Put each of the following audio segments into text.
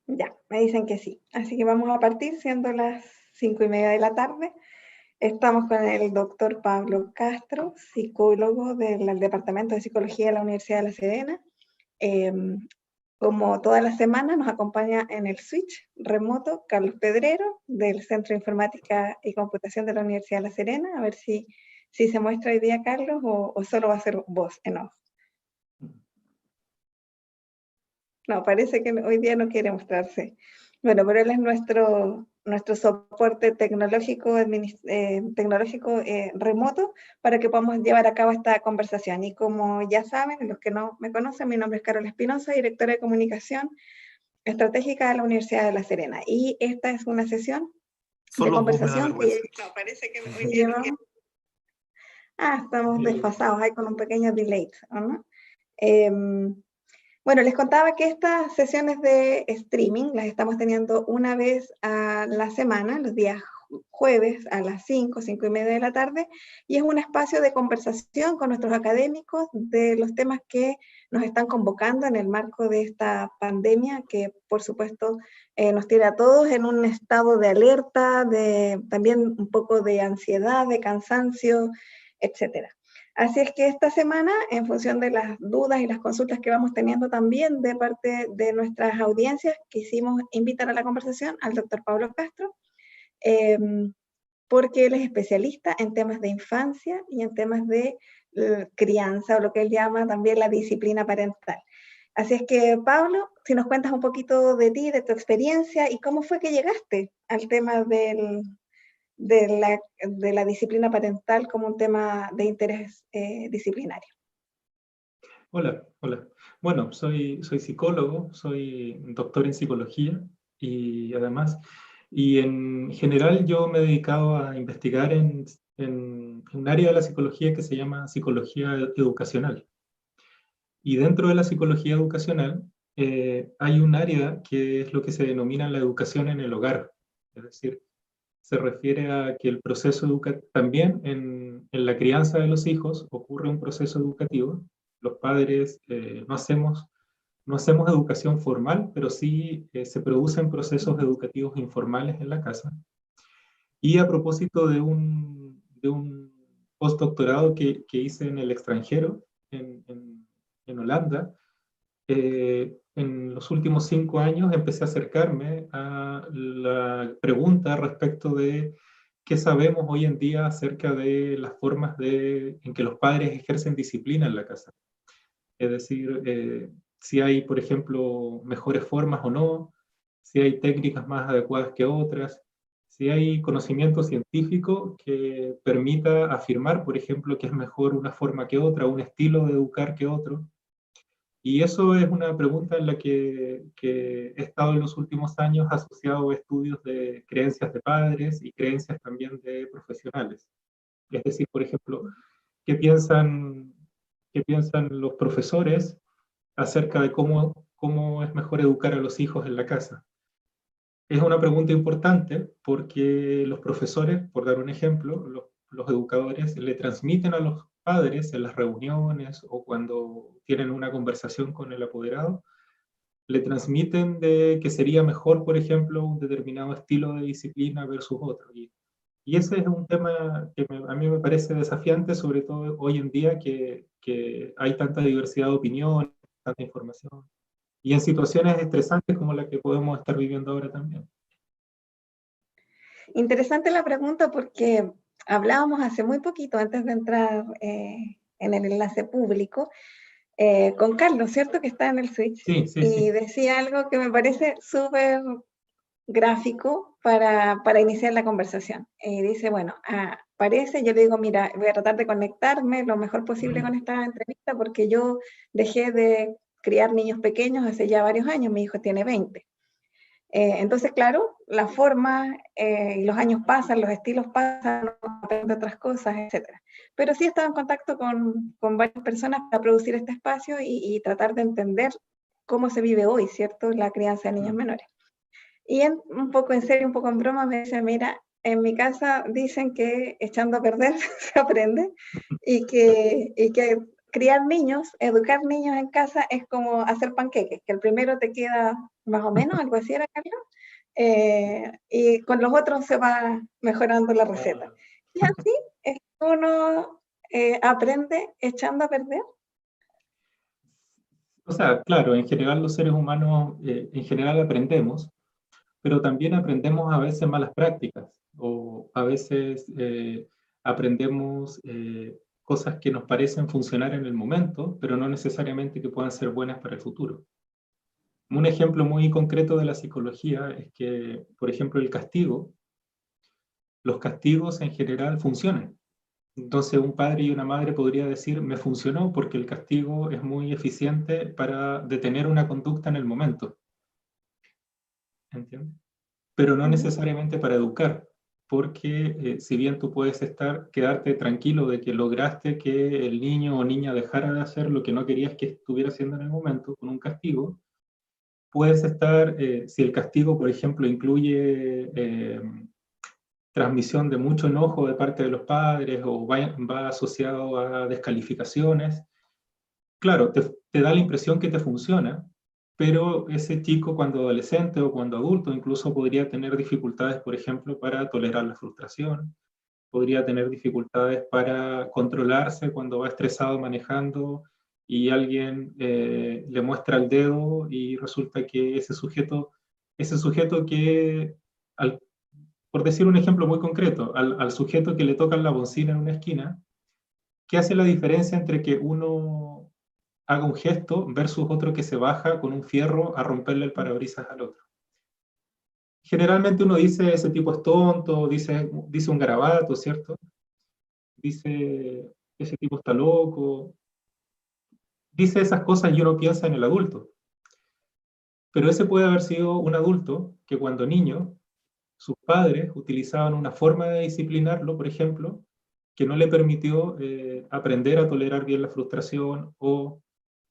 Ya, me dicen que sí. Así que vamos a partir siendo las 5:30 de la tarde. Estamos con el doctor Pablo Castro, psicólogo del Departamento de Psicología de la Universidad de La Serena. Eh, Como toda la semana nos acompaña en el switch remoto Carlos Pedrero del Centro de Informática y Computación de la Universidad de La Serena. A ver si se muestra hoy día Carlos o solo va a ser voz en off. No, parece que hoy día no quiere mostrarse. Bueno, pero él es nuestro soporte tecnológico remoto para que podamos llevar a cabo esta conversación. Y como ya saben, los que no me conocen, mi nombre es Carol Espinosa, directora de Comunicación Estratégica de la Universidad de La Serena. Y esta es una sesión de Solo vos me da conversación vergüenza. no, parece que hoy día llevamos... estamos desfasados, hay con un pequeño delay, ¿no? Bueno, les contaba que estas sesiones de streaming las estamos teniendo una vez a la semana, los días jueves a las 5:30 de la tarde, y es un espacio de conversación con nuestros académicos de los temas que nos están convocando en el marco de esta pandemia, que por supuesto nos tiene a todos en un estado de alerta, también un poco de ansiedad, de cansancio, etcétera. Así es que esta semana, en función de las dudas y las consultas que vamos teniendo también de parte de nuestras audiencias, quisimos invitar a la conversación al doctor Pablo Castro, porque él es especialista en temas de infancia y en temas de crianza, o lo que él llama también la disciplina parental. Así es que, Pablo, si nos cuentas un poquito de ti, de tu experiencia y cómo fue que llegaste al tema de la disciplina parental como un tema de interés disciplinario. Hola, hola. Bueno, soy psicólogo, soy doctor en psicología y en general yo me he dedicado a investigar en un área de la psicología que se llama psicología educacional. Y dentro de la psicología educacional hay un área que es lo que se denomina la educación en el hogar. Es decir, se refiere a que el proceso educativo, también en la crianza de los hijos ocurre un proceso educativo. Los padres no hacemos educación formal, pero sí se producen procesos educativos informales en la casa. Y a propósito de un postdoctorado que hice en el extranjero, en Holanda, en los últimos 5 años empecé a acercarme a la pregunta respecto de qué sabemos hoy en día acerca de las formas en que los padres ejercen disciplina en la casa. Es decir, si hay, por ejemplo, mejores formas o no, si hay técnicas más adecuadas que otras, si hay conocimiento científico que permita afirmar, por ejemplo, que es mejor una forma que otra, un estilo de educar que otro. Y eso es una pregunta en la que he estado en los últimos años asociado a estudios de creencias de padres y creencias también de profesionales. Es decir, por ejemplo, ¿qué piensan, qué piensan los profesores acerca de cómo es mejor educar a los hijos en la casa? Es una pregunta importante porque los profesores, por dar un ejemplo, los educadores le transmiten a los padres en las reuniones o cuando tienen una conversación con el apoderado, le transmiten de que sería mejor, por ejemplo, un determinado estilo de disciplina versus otro. Y ese es un tema que a mí me parece desafiante, sobre todo hoy en día que hay tanta diversidad de opiniones, tanta información, y en situaciones estresantes como la que podemos estar viviendo ahora también. Interesante la pregunta porque hablábamos hace muy poquito, antes de entrar en el enlace público, con Carlos, ¿cierto? Que está en el Switch, Sí, sí, y sí. decía algo que me parece súper gráfico para iniciar la conversación. Dice, bueno, parece, yo le digo, mira, voy a tratar de conectarme lo mejor posible con esta entrevista porque yo dejé de criar niños pequeños hace ya varios años, mi hijo tiene 20. Entonces, claro, la forma y los años pasan, los estilos pasan, uno aprende otras cosas, etcétera. Pero sí he estado en contacto con varias personas para producir este espacio y tratar de entender cómo se vive hoy, ¿cierto? La crianza de niños menores. Y un poco en serio, un poco en broma, me dice, mira, en mi casa dicen que echando a perder se aprende y que criar niños, educar niños en casa es como hacer panqueques, que el primero te queda más o menos, algo así era, Carlos, y con los otros se va mejorando la receta. Y así es que uno aprende echando a perder. O sea, claro, en general los seres humanos, en general aprendemos, pero también aprendemos a veces malas prácticas, o a veces aprendemos cosas que nos parecen funcionar en el momento, pero no necesariamente que puedan ser buenas para el futuro. Un ejemplo muy concreto de la psicología es que, por ejemplo, el castigo, los castigos en general funcionan. Entonces un padre y una madre podría decir, me funcionó porque el castigo es muy eficiente para detener una conducta en el momento. ¿Entiendes? Pero no necesariamente para educar, porque si bien tú puedes quedarte tranquilo de que lograste que el niño o niña dejara de hacer lo que no querías que estuviera haciendo en el momento con un castigo, puedes estar, si el castigo, por ejemplo, incluye transmisión de mucho enojo de parte de los padres o va asociado a descalificaciones, claro, te da la impresión que te funciona, pero ese chico cuando adolescente o cuando adulto incluso podría tener dificultades, por ejemplo, para tolerar la frustración, podría tener dificultades para controlarse cuando va estresado manejando y alguien le muestra el dedo y resulta que ese sujeto que, por decir un ejemplo muy concreto, al sujeto que le tocan la bocina en una esquina, ¿qué hace la diferencia entre que uno haga un gesto versus otro que se baja con un fierro a romperle el parabrisas al otro? Generalmente uno dice, ese tipo es tonto, dice un garabato, ¿cierto? Dice, ese tipo está loco. Dice esas cosas y uno piensa en el adulto. Pero ese puede haber sido un adulto que cuando niño, sus padres utilizaban una forma de disciplinarlo, por ejemplo, que no le permitió aprender a tolerar bien la frustración o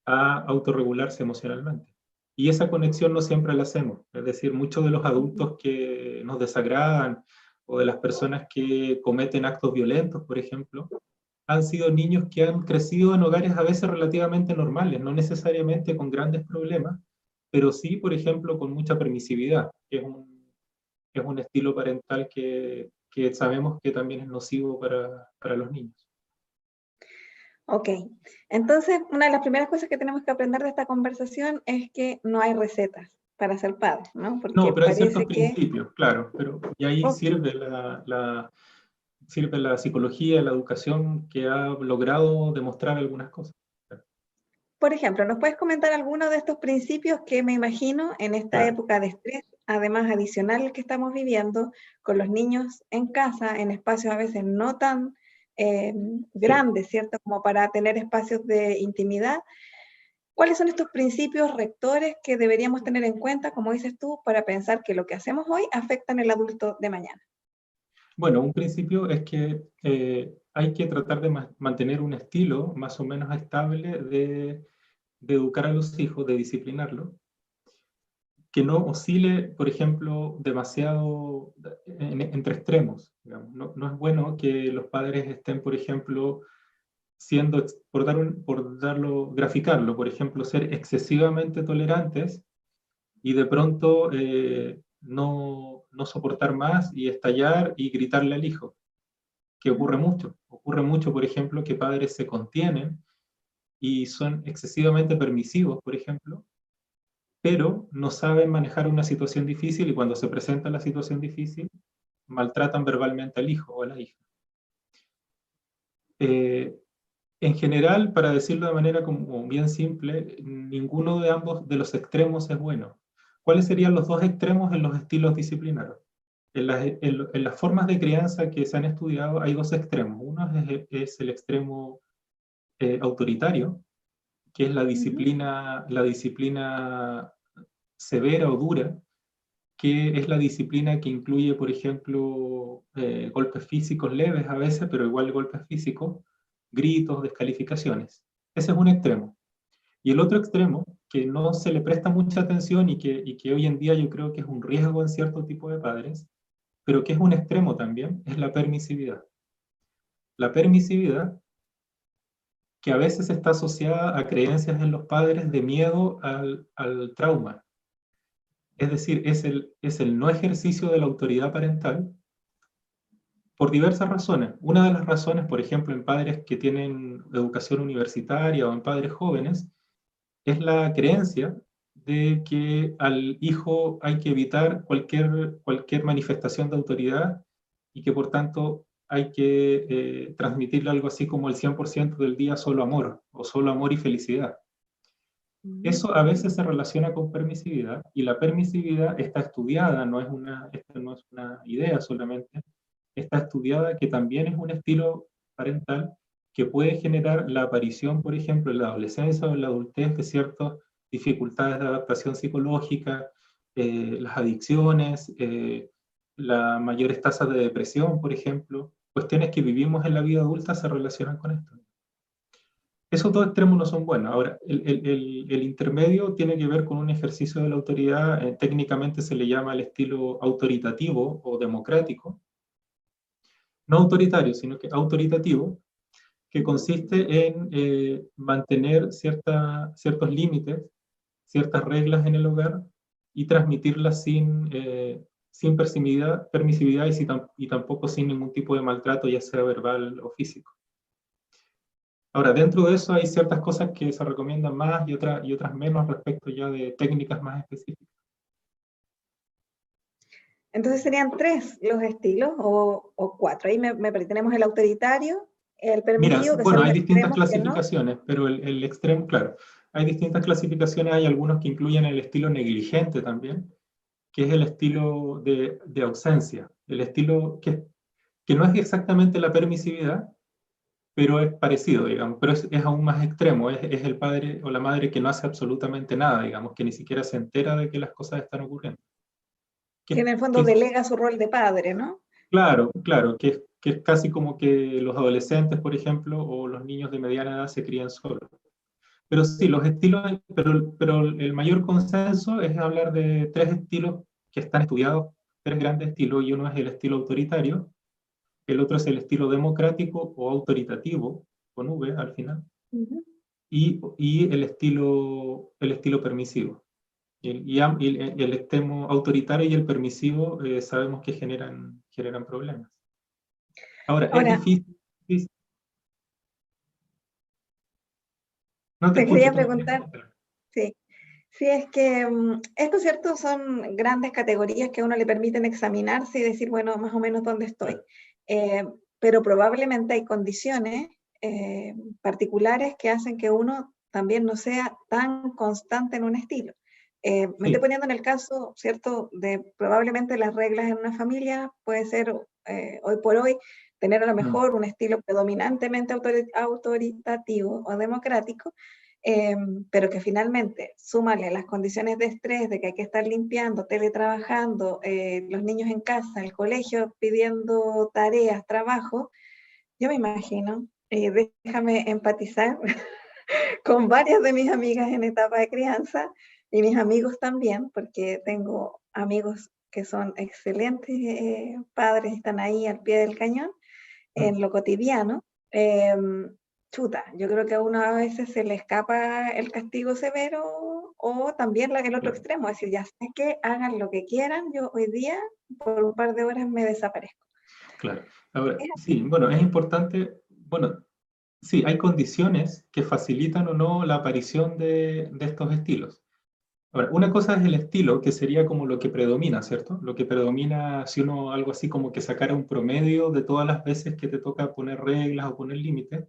a autorregularse emocionalmente. Y esa conexión no siempre la hacemos. Es decir, muchos de los adultos que nos desagradan o de las personas que cometen actos violentos, por ejemplo, han sido niños que han crecido en hogares a veces relativamente normales, no necesariamente con grandes problemas, pero sí, por ejemplo, con mucha permisividad, que es un estilo parental que sabemos que también es nocivo para los niños. Ok, entonces una de las primeras cosas que tenemos que aprender de esta conversación es que no hay recetas para ser padres, ¿no? No, Porque pero hay ciertos parece que... principios, claro, y ahí Ok. sirve la psicología, la educación que ha logrado demostrar algunas cosas. Por ejemplo, ¿nos puedes comentar alguno de estos principios que me imagino en esta Claro. época de estrés, además adicional que estamos viviendo, con los niños en casa, en espacios a veces no tan Sí. grandes, ¿cierto? Como para tener espacios de intimidad. ¿Cuáles son estos principios rectores que deberíamos tener en cuenta, como dices tú, para pensar que lo que hacemos hoy afecta en el adulto de mañana? Bueno, un principio es que hay que tratar de mantener un estilo más o menos estable de educar a los hijos, de disciplinarlos, que no oscile, por ejemplo, demasiado entre extremos. Digamos. No, no es bueno que los padres estén, por ejemplo, siendo, graficarlo, por ejemplo, ser excesivamente tolerantes y de pronto no soportar más y estallar y gritarle al hijo, que ocurre mucho. Ocurre mucho, por ejemplo, que padres se contienen y son excesivamente permisivos, por ejemplo, pero no saben manejar una situación difícil y cuando se presenta la situación difícil, maltratan verbalmente al hijo o a la hija. Eh, en general, para decirlo de manera como bien simple, ninguno de ambos de los extremos es bueno. ¿Cuáles serían los dos extremos en los estilos disciplinarios? En las formas de crianza que se han estudiado hay dos extremos. Uno es el extremo autoritario, que es la disciplina severa o dura, que es la disciplina que incluye, por ejemplo, golpes físicos leves a veces, pero igual golpes físicos, gritos, descalificaciones. Ese es un extremo. Y el otro extremo, que no se le presta mucha atención y que hoy en día yo creo que es un riesgo en cierto tipo de padres, pero que es un extremo también, es la permisividad. La permisividad, que a veces está asociada a creencias en los padres de miedo al trauma. Es decir, es el no ejercicio de la autoridad parental por diversas razones. Una de las razones, por ejemplo, en padres que tienen educación universitaria o en padres jóvenes, es la creencia de que al hijo hay que evitar cualquier manifestación de autoridad y que por tanto hay que transmitirle algo así como el 100% del día solo amor o solo amor y felicidad. Eso a veces se relaciona con permisividad y la permisividad está estudiada, esto no es una idea solamente, está estudiada que también es un estilo parental que puede generar la aparición, por ejemplo, en la adolescencia o en la adultez de ciertas dificultades de adaptación psicológica, las adicciones, las mayores tasas de depresión, por ejemplo, cuestiones que vivimos en la vida adulta se relacionan con esto. Esos dos extremos no son buenos. Ahora, el intermedio tiene que ver con un ejercicio de la autoridad, técnicamente se le llama el estilo autoritativo o democrático, no autoritario, sino que autoritativo, que consiste en mantener ciertos límites, ciertas reglas en el hogar y transmitirlas sin permisividad y tampoco sin ningún tipo de maltrato, ya sea verbal o físico. Ahora, dentro de eso hay ciertas cosas que se recomiendan más y otras menos respecto ya de técnicas más específicas. Entonces serían 3 los estilos o 4. Ahí me perdí. Tenemos el autoritario, el Mira, permisivo, que son bueno, los hay distintas extremos que no. clasificaciones, pero el extremo, claro, hay distintas clasificaciones, hay algunos que incluyen el estilo negligente también, que es el estilo de ausencia, el estilo que no es exactamente la permisividad, pero es parecido, digamos, pero es aún más extremo, es el padre o la madre que no hace absolutamente nada, digamos, que ni siquiera se entera de que las cosas están ocurriendo. Que en el fondo Que delega su rol de padre, ¿no? claro, claro, que es casi como que los adolescentes, por ejemplo, o los niños de mediana edad se crían solos. Pero sí, los estilos, pero el mayor consenso es hablar de 3 estilos que están estudiados, 3 grandes estilos, y uno es el estilo autoritario, el otro es el estilo democrático o autoritativo, con V al final, y el estilo permisivo. Y el extremo autoritario y el permisivo sabemos que generan problemas. Ahora, es Ahora, difícil. No te te escucho, quería tú me querías preguntar, preguntar. sí, sí es que estos, ¿cierto? Son grandes categorías que a uno le permiten examinarse y decir, bueno, más o menos dónde estoy. Claro. Pero probablemente hay condiciones particulares que hacen que uno también no sea tan constante en un estilo. Me estoy Sí. poniendo en el caso, ¿cierto?, de probablemente las reglas en una familia, puede ser hoy por hoy tener a lo mejor un estilo predominantemente autoritativo o democrático, pero que finalmente, súmale las condiciones de estrés, de que hay que estar limpiando, teletrabajando, los niños en casa, el colegio pidiendo tareas, trabajo, yo me imagino, déjame empatizar con varias de mis amigas en etapa de crianza y mis amigos también, porque tengo amigos que son excelentes padres, están ahí al pie del cañón en lo cotidiano. Chuta, yo creo que a uno a veces se le escapa el castigo severo o también el otro Claro, extremo, es decir, ya sé que hagan lo que quieran, yo hoy día por un par de horas me desaparezco. claro. Ahora, Es sí, así. bueno, es importante, bueno, sí, hay condiciones que facilitan o no la aparición de estos estilos. Ahora, una cosa es el estilo, que sería como lo que predomina, ¿cierto? Lo que predomina, si uno algo así como que sacara un promedio de todas las veces que te toca poner reglas o poner límites,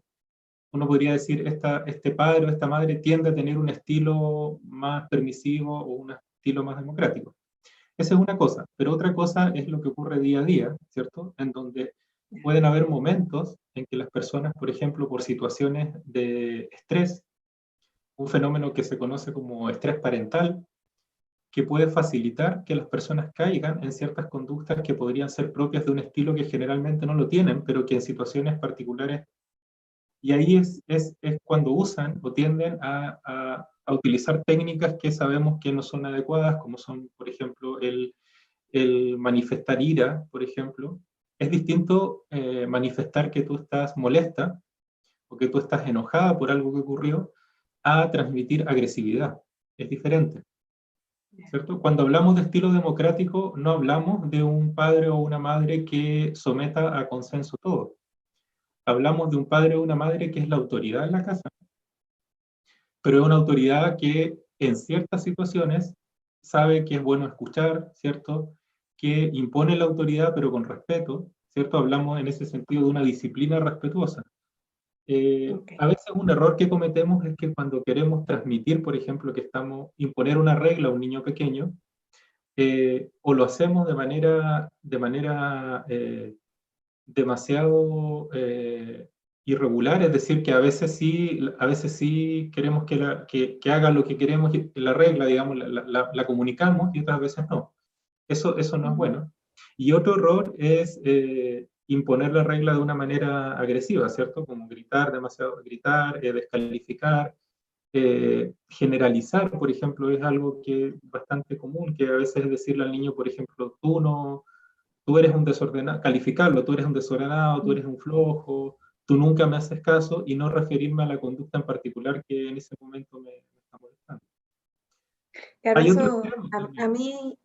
uno podría decir, este padre o esta madre tiende a tener un estilo más permisivo o un estilo más democrático. Esa es una cosa, pero otra cosa es lo que ocurre día a día, ¿cierto? En donde pueden haber momentos en que las personas, por ejemplo, por situaciones de estrés, un fenómeno que se conoce como estrés parental, que puede facilitar que las personas caigan en ciertas conductas que podrían ser propias de un estilo que generalmente no lo tienen, pero que en situaciones particulares, y ahí es cuando usan o tienden a utilizar técnicas que sabemos que no son adecuadas, como son, por ejemplo, el manifestar ira, por ejemplo. Es distinto manifestar que tú estás molesta o que tú estás enojada por algo que ocurrió, a transmitir agresividad. Es diferente, ¿cierto? Cuando hablamos de estilo democrático, no hablamos de un padre o una madre que someta a consenso todo. Hablamos de un padre o una madre que es la autoridad en la casa, pero es una autoridad que en ciertas situaciones sabe que es bueno escuchar, ¿cierto? Que impone la autoridad, pero con respeto, ¿cierto? Hablamos en ese sentido de una disciplina respetuosa. Ok. A veces un error que cometemos es que cuando queremos transmitir, por ejemplo, que estamos imponer una regla a un niño pequeño, o lo hacemos de manera demasiado irregular, es decir, que a veces sí queremos que haga lo que queremos, la regla, digamos, la comunicamos y otras veces no. Eso no es Ujú. bueno. Y otro error es imponer la regla de una manera agresiva, ¿cierto? Como gritar, descalificar, generalizar, por ejemplo, es algo que es bastante común, que a veces es decirle al niño, por ejemplo, tú eres un desordenado, calificarlo, tú eres un desordenado, tú eres un flojo, tú nunca me haces caso, y no referirme a la conducta en particular que en ese momento me está molestando. Claro, Hay otro eso extremo a también. mí,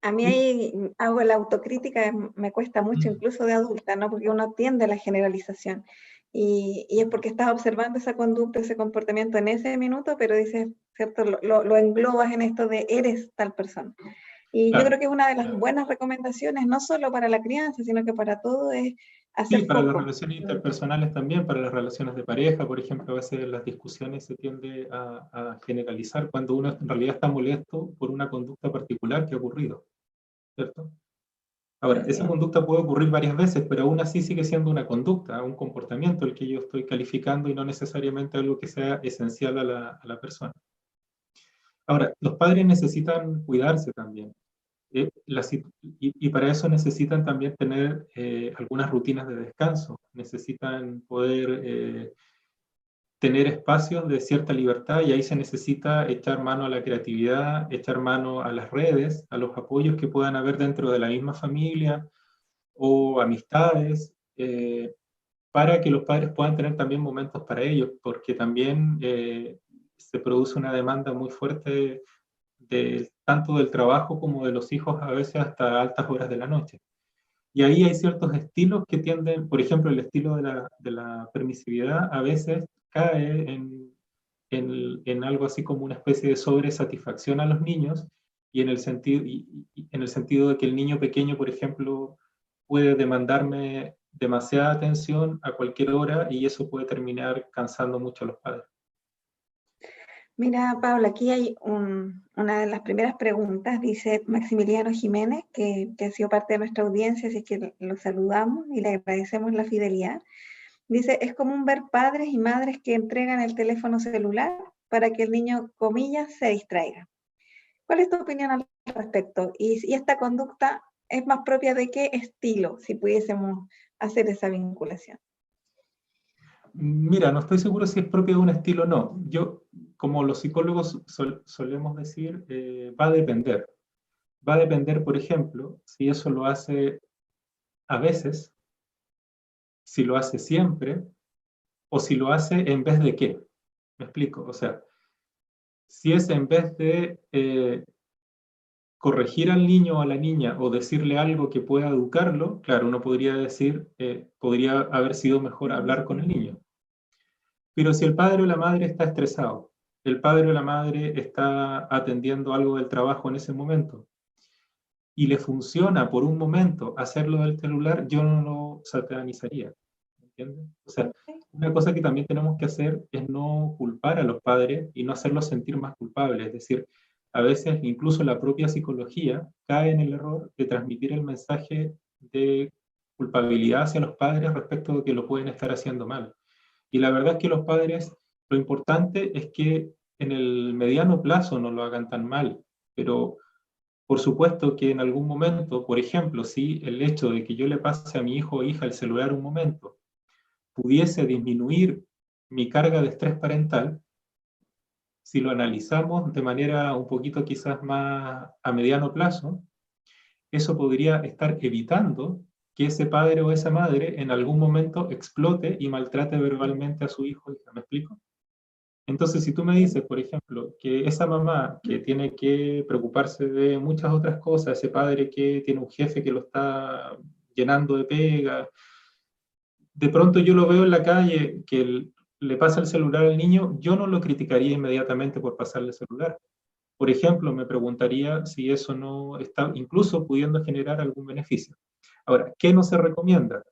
a mí ¿Sí? ahí hago la autocrítica, me cuesta mucho, Mm, incluso de adulta, ¿no? Porque uno tiende a la generalización. Y es porque estás observando esa conducta, ese comportamiento en ese minuto, pero dices, ¿cierto? Lo englobas en esto de eres tal persona. Y yo claro. creo que una de las buenas recomendaciones, no solo para la crianza, sino que para todo, es Sí, hacer para las foco. relaciones interpersonales también, para las relaciones de pareja, por ejemplo, a veces en las discusiones se tiende a generalizar cuando uno en realidad está molesto por una conducta particular que ha ocurrido, ¿cierto? Ahora, Así esa es. conducta puede ocurrir varias veces, pero aún así sigue siendo una conducta, un comportamiento el que yo estoy calificando y no necesariamente algo que sea esencial a la persona. Ahora, los padres necesitan cuidarse también. Y para eso necesitan también tener algunas rutinas de descanso, necesitan poder tener espacios de cierta libertad y ahí se necesita echar mano a la creatividad, echar mano a las redes, a los apoyos que puedan haber dentro de la misma familia o amistades, para que los padres puedan tener también momentos para ellos, porque también se produce una demanda muy fuerte tanto del trabajo como de los hijos, a veces hasta altas horas de la noche. Y ahí hay ciertos estilos que tienden, por ejemplo, el estilo de la permisividad a veces cae en algo así como una especie de sobresatisfacción a los niños y y en el sentido de que el niño pequeño, por ejemplo, puede demandarme demasiada atención a cualquier hora y eso puede terminar cansando mucho a los padres. Mira, Paula, aquí hay una de las primeras preguntas, dice Maximiliano Jiménez, que ha sido parte de nuestra audiencia, así que lo saludamos y le agradecemos la fidelidad. Dice, es común ver padres y madres que entregan el teléfono celular para que el niño, comillas, se distraiga. ¿Cuál es tu opinión al respecto? Y esta conducta es más propia de qué estilo, si pudiésemos hacer esa vinculación? Mira, no estoy seguro si es propio de un estilo o no. Yo, como los psicólogos solemos decir, va a depender. Va a depender, por ejemplo, si eso lo hace a veces, si lo hace siempre, o si lo hace en vez de qué. ¿Me explico? O sea, si es en vez de corregir al niño o a la niña o decirle algo que pueda educarlo, claro, uno podría decir, podría haber sido mejor hablar con el niño. Pero si el padre o la madre está estresado, el padre o la madre está atendiendo algo del trabajo en ese momento y le funciona por un momento hacerlo del celular, yo no lo satanizaría. ¿Entiendes? O sea, Okay. una cosa que también tenemos que hacer es no culpar a los padres y no hacerlos sentir más culpables. Es decir, a veces incluso la propia psicología cae en el error de transmitir el mensaje de culpabilidad hacia los padres respecto de que lo pueden estar haciendo mal. Y la verdad es que los padres, lo importante es que en el mediano plazo no lo hagan tan mal, pero por supuesto que en algún momento, por ejemplo, si el hecho de que yo le pase a mi hijo o hija el celular un momento pudiese disminuir mi carga de estrés parental, si lo analizamos de manera un poquito quizás más a mediano plazo, eso podría estar evitando que ese padre o esa madre en algún momento explote y maltrate verbalmente a su hijo. ¿Me explico? Entonces, si tú me dices, por ejemplo, que esa mamá que tiene que preocuparse de muchas otras cosas, ese padre que tiene un jefe que lo está llenando de pega, de pronto yo lo veo en la calle que le pasa el celular al niño, yo no lo criticaría inmediatamente por pasarle el celular. Por ejemplo, me preguntaría si eso no está incluso pudiendo generar algún beneficio. Ahora, ¿qué no se recomienda?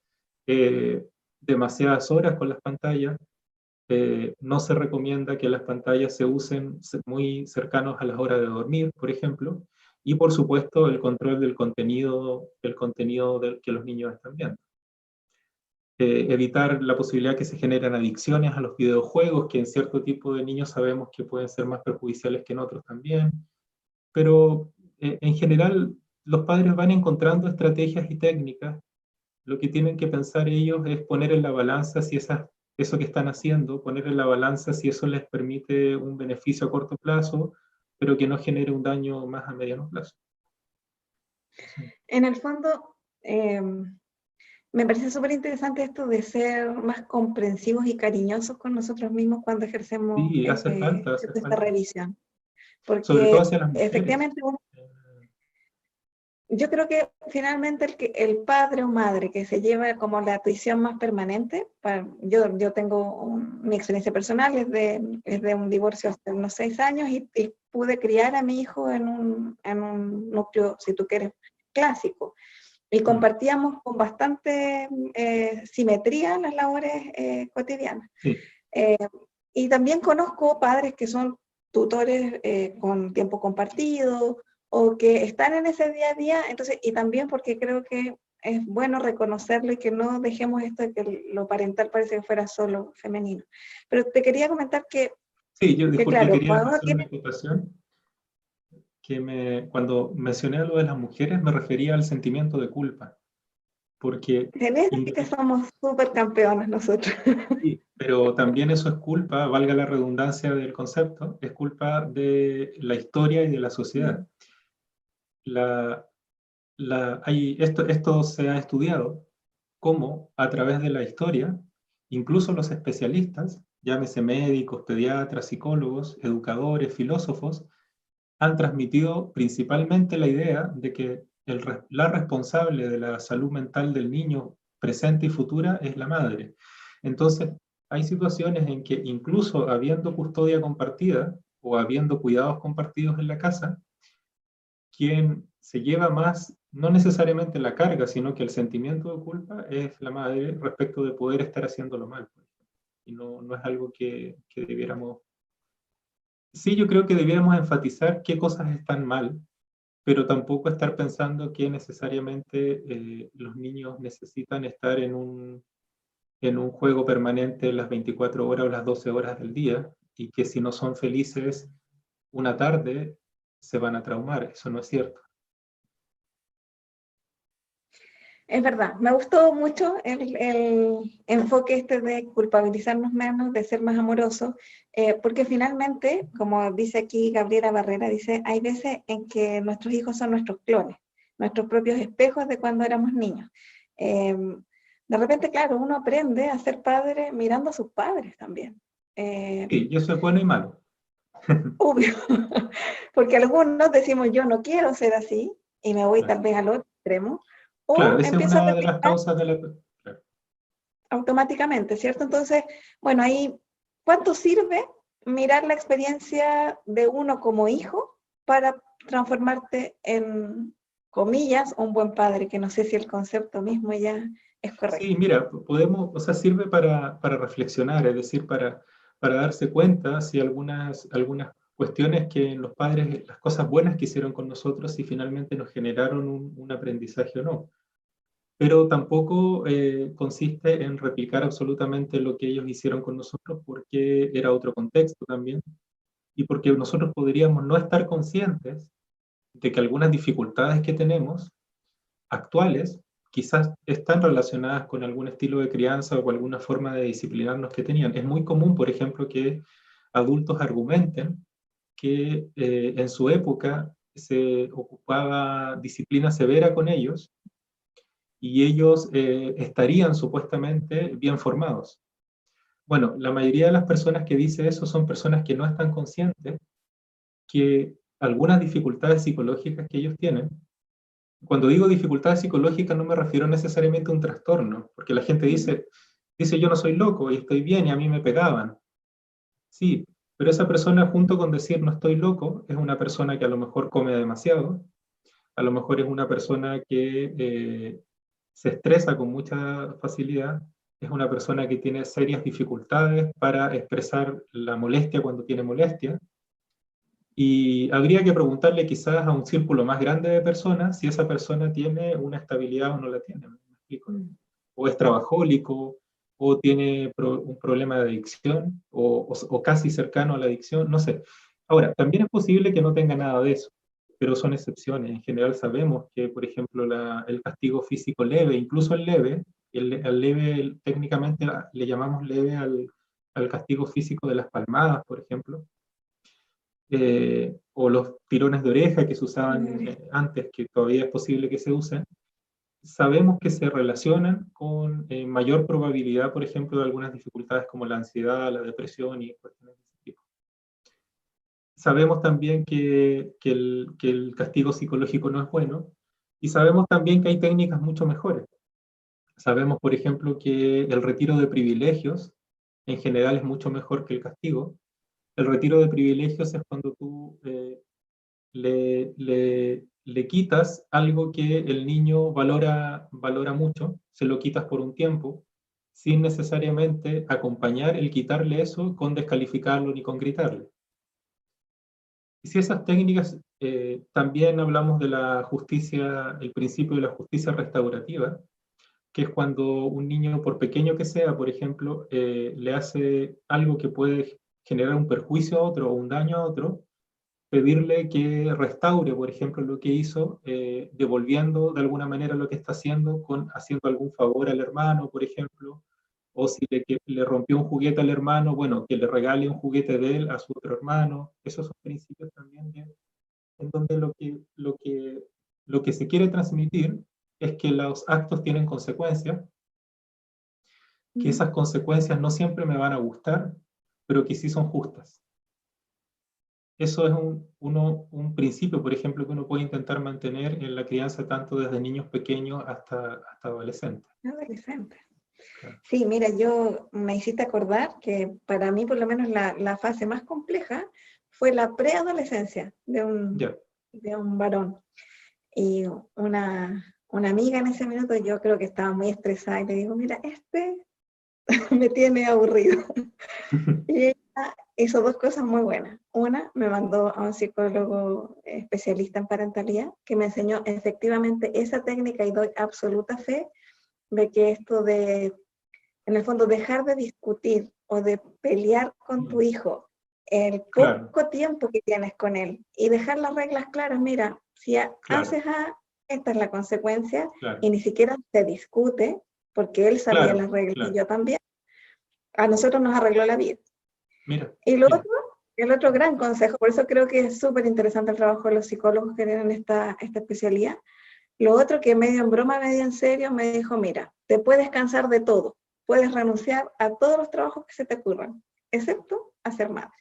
Demasiadas horas con las pantallas. No se recomienda que las pantallas se usen muy cercanos a las horas de dormir, por ejemplo, y por supuesto el control del contenido que los niños están viendo. Evitar la posibilidad que se generen adicciones a los videojuegos, que en cierto tipo de niños sabemos que pueden ser más perjudiciales que en otros también, pero en general los padres van encontrando estrategias y técnicas. Lo que tienen que pensar ellos es poner en la balanza si eso que están haciendo, poner en la balanza si eso les permite un beneficio a corto plazo, pero que no genere un daño más a mediano plazo. En el fondo, me parece súper interesante esto de ser más comprensivos y cariñosos con nosotros mismos cuando ejercemos Sí, hace falta, esta revisión. sobre todo Porque hacia las mujeres. efectivamente yo creo que finalmente el padre o madre que se lleva como la tuición más permanente, yo tengo mi experiencia personal es de un divorcio hace unos 6 años y pude criar a mi hijo en un núcleo, si tú quieres, clásico. Y compartíamos con bastante simetría las labores cotidianas. Sí. Y también conozco padres que son tutores con tiempo compartido o que están en ese día a día, entonces, y también porque creo que es bueno reconocerlo y que no dejemos esto de que lo parental parece que fuera solo femenino. Pero te quería comentar que, sí, yo claro, quería hacer una acotación, cuando mencioné lo de las mujeres me refería al sentimiento de culpa, porque... en eso sí que somos súper campeones nosotros. Sí, pero también eso es culpa, valga la redundancia del concepto, es culpa de la historia y de la sociedad. Esto se ha estudiado cómo a través de la historia, incluso los especialistas, llámese médicos, pediatras, psicólogos, educadores, filósofos, han transmitido principalmente la idea de que la responsable de la salud mental del niño presente y futura es la madre. Entonces, hay situaciones en que incluso habiendo custodia compartida o habiendo cuidados compartidos en la casa, quien se lleva más, no necesariamente la carga, sino que el sentimiento de culpa es la madre respecto de poder estar haciéndolo mal. Y no es algo que debiéramos... Sí, yo creo que debiéramos enfatizar qué cosas están mal, pero tampoco estar pensando que necesariamente los niños necesitan estar en un juego permanente las 24 horas o las 12 horas del día, y que si no son felices una tarde, se van a traumar. Eso no es cierto. Es verdad, me gustó mucho el enfoque este de culpabilizarnos menos, de ser más amorosos, porque finalmente, como dice aquí Gabriela Barrera, dice, hay veces en que nuestros hijos son nuestros clones, nuestros propios espejos de cuando éramos niños. De repente, claro, uno aprende a ser padre mirando a sus padres también. Sí, y eso es bueno y malo. Obvio, porque algunos decimos, yo no quiero ser así, y me voy tal vez al otro extremo, Claro, o esa es empiezo a una de las replicar causas de la... Claro. automáticamente, ¿cierto? Entonces, bueno, ahí, ¿cuánto sirve mirar la experiencia de uno como hijo para transformarte en, comillas, un buen padre? Que no sé si el concepto mismo ya es correcto. Sí, mira, podemos, o sea, sirve para reflexionar, es decir, para darse cuenta si algunas cuestiones que los padres, las cosas buenas que hicieron con nosotros, si finalmente nos generaron un aprendizaje o no. Pero tampoco consiste en replicar absolutamente lo que ellos hicieron con nosotros, porque era otro contexto también, y porque nosotros podríamos no estar conscientes de que algunas dificultades que tenemos actuales quizás están relacionadas con algún estilo de crianza o con alguna forma de disciplinarnos que tenían. Es muy común, por ejemplo, que adultos argumenten que en su época se ocupaba disciplina severa con ellos y ellos estarían supuestamente bien formados. Bueno, la mayoría de las personas que dice eso son personas que no están conscientes que algunas dificultades psicológicas que ellos tienen, cuando digo dificultades psicológicas no me refiero necesariamente a un trastorno, porque la gente dice yo no soy loco y estoy bien y a mí me pegaban. Sí, pero esa persona junto con decir no estoy loco es una persona que a lo mejor come demasiado, a lo mejor es una persona que se estresa con mucha facilidad, es una persona que tiene serias dificultades para expresar la molestia cuando tiene molestia, y habría que preguntarle quizás a un círculo más grande de personas si esa persona tiene una estabilidad o no la tiene, ¿me explico? O es trabajólico, o tiene un problema de adicción, o casi cercano a la adicción, no sé. Ahora, también es posible que no tenga nada de eso, pero son excepciones. En general sabemos que, por ejemplo, el castigo físico leve, incluso el leve, el leve técnicamente le llamamos leve al castigo físico de las palmadas, por ejemplo, o los tirones de oreja que se usaban antes, que todavía es posible que se usen, sabemos que se relacionan con mayor probabilidad, por ejemplo, de algunas dificultades como la ansiedad, la depresión y cuestiones de ese tipo. Sabemos también que el castigo psicológico no es bueno, y sabemos también que hay técnicas mucho mejores. Sabemos, por ejemplo, que el retiro de privilegios en general es mucho mejor que el castigo. El retiro de privilegios es cuando tú le quitas algo que el niño valora mucho, se lo quitas por un tiempo, sin necesariamente acompañar el quitarle eso con descalificarlo ni con gritarle. Y si esas técnicas, también hablamos de la justicia, el principio de la justicia restaurativa, que es cuando un niño, por pequeño que sea, por ejemplo, le hace algo que puede generar un perjuicio a otro o un daño a otro, pedirle que restaure, por ejemplo, lo que hizo, devolviendo de alguna manera lo que está haciendo, haciendo algún favor al hermano, por ejemplo, o si le rompió un juguete al hermano, bueno, que le regale un juguete de él a su otro hermano. Esos son principios también en donde lo que se quiere transmitir es que los actos tienen consecuencias, que esas consecuencias no siempre me van a gustar, pero que sí son justas. Eso es un principio, por ejemplo, que uno puede intentar mantener en la crianza tanto desde niños pequeños hasta adolescentes. Adolescentes. Claro. Sí, mira, me hiciste acordar que para mí por lo menos la fase más compleja fue la preadolescencia de un varón. Y una amiga en ese minuto, yo creo que estaba muy estresada y le digo, mira, me tiene aburrido. Y ella hizo dos cosas muy buenas. Una, me mandó a un psicólogo especialista en parentalidad que me enseñó efectivamente esa técnica y doy absoluta fe de que esto de, en el fondo, dejar de discutir o de pelear con tu hijo el poco tiempo que tienes con él y dejar las reglas claras. Mira, si haces A, esta es la consecuencia, y ni siquiera se discute porque él sabía las reglas y yo también. A nosotros nos arregló la vida. Mira, y el otro gran consejo, por eso creo que es súper interesante el trabajo de los psicólogos que tienen esta especialidad. Lo otro, que medio en broma, medio en serio, me dijo, mira, te puedes cansar de todo, puedes renunciar a todos los trabajos que se te ocurran, excepto a ser madre.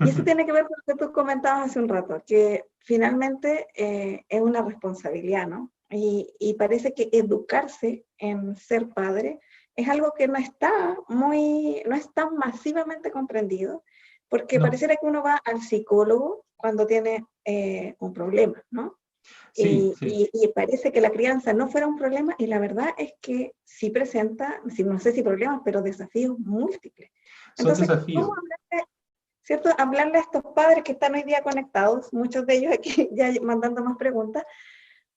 Y eso tiene que ver con lo que tú comentabas hace un rato, que finalmente es una responsabilidad, ¿no? Y parece que educarse en ser padre es algo que no es tan masivamente comprendido, porque pareciera que uno va al psicólogo cuando tiene un problema, ¿no? Sí, y parece que la crianza no fuera un problema, y la verdad es que sí presenta, no sé si problemas, pero desafíos múltiples. Entonces, son desafíos. ¿cómo hablarle a estos padres que están hoy día conectados, muchos de ellos aquí ya mandando más preguntas,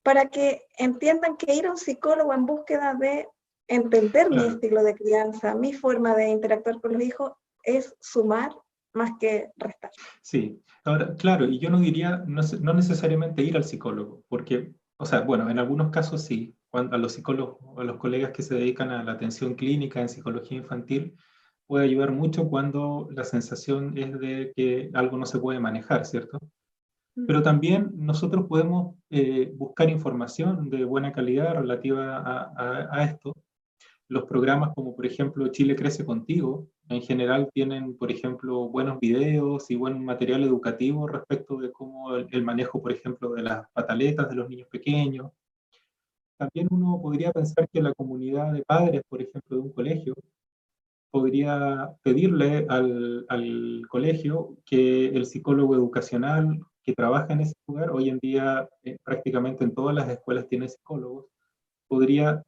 para que entiendan que ir a un psicólogo en búsqueda de entender mi estilo de crianza, mi forma de interactuar con los hijos, es sumar más que restar? Sí, ahora, claro, y yo no diría, no necesariamente ir al psicólogo, porque, o sea, bueno, en algunos casos sí, a los psicólogos, a los colegas que se dedican a la atención clínica en psicología infantil, puede ayudar mucho cuando la sensación es de que algo no se puede manejar, ¿cierto? Pero también nosotros podemos buscar información de buena calidad relativa a esto. Los programas como por ejemplo Chile Crece Contigo, en general tienen por ejemplo buenos videos y buen material educativo respecto de cómo el manejo por ejemplo de las pataletas de los niños pequeños. También uno podría pensar que la comunidad de padres, por ejemplo, de un colegio, podría pedirle al colegio que el psicólogo educacional que trabaja en ese lugar, hoy en día prácticamente en todas las escuelas tiene psicólogos, podría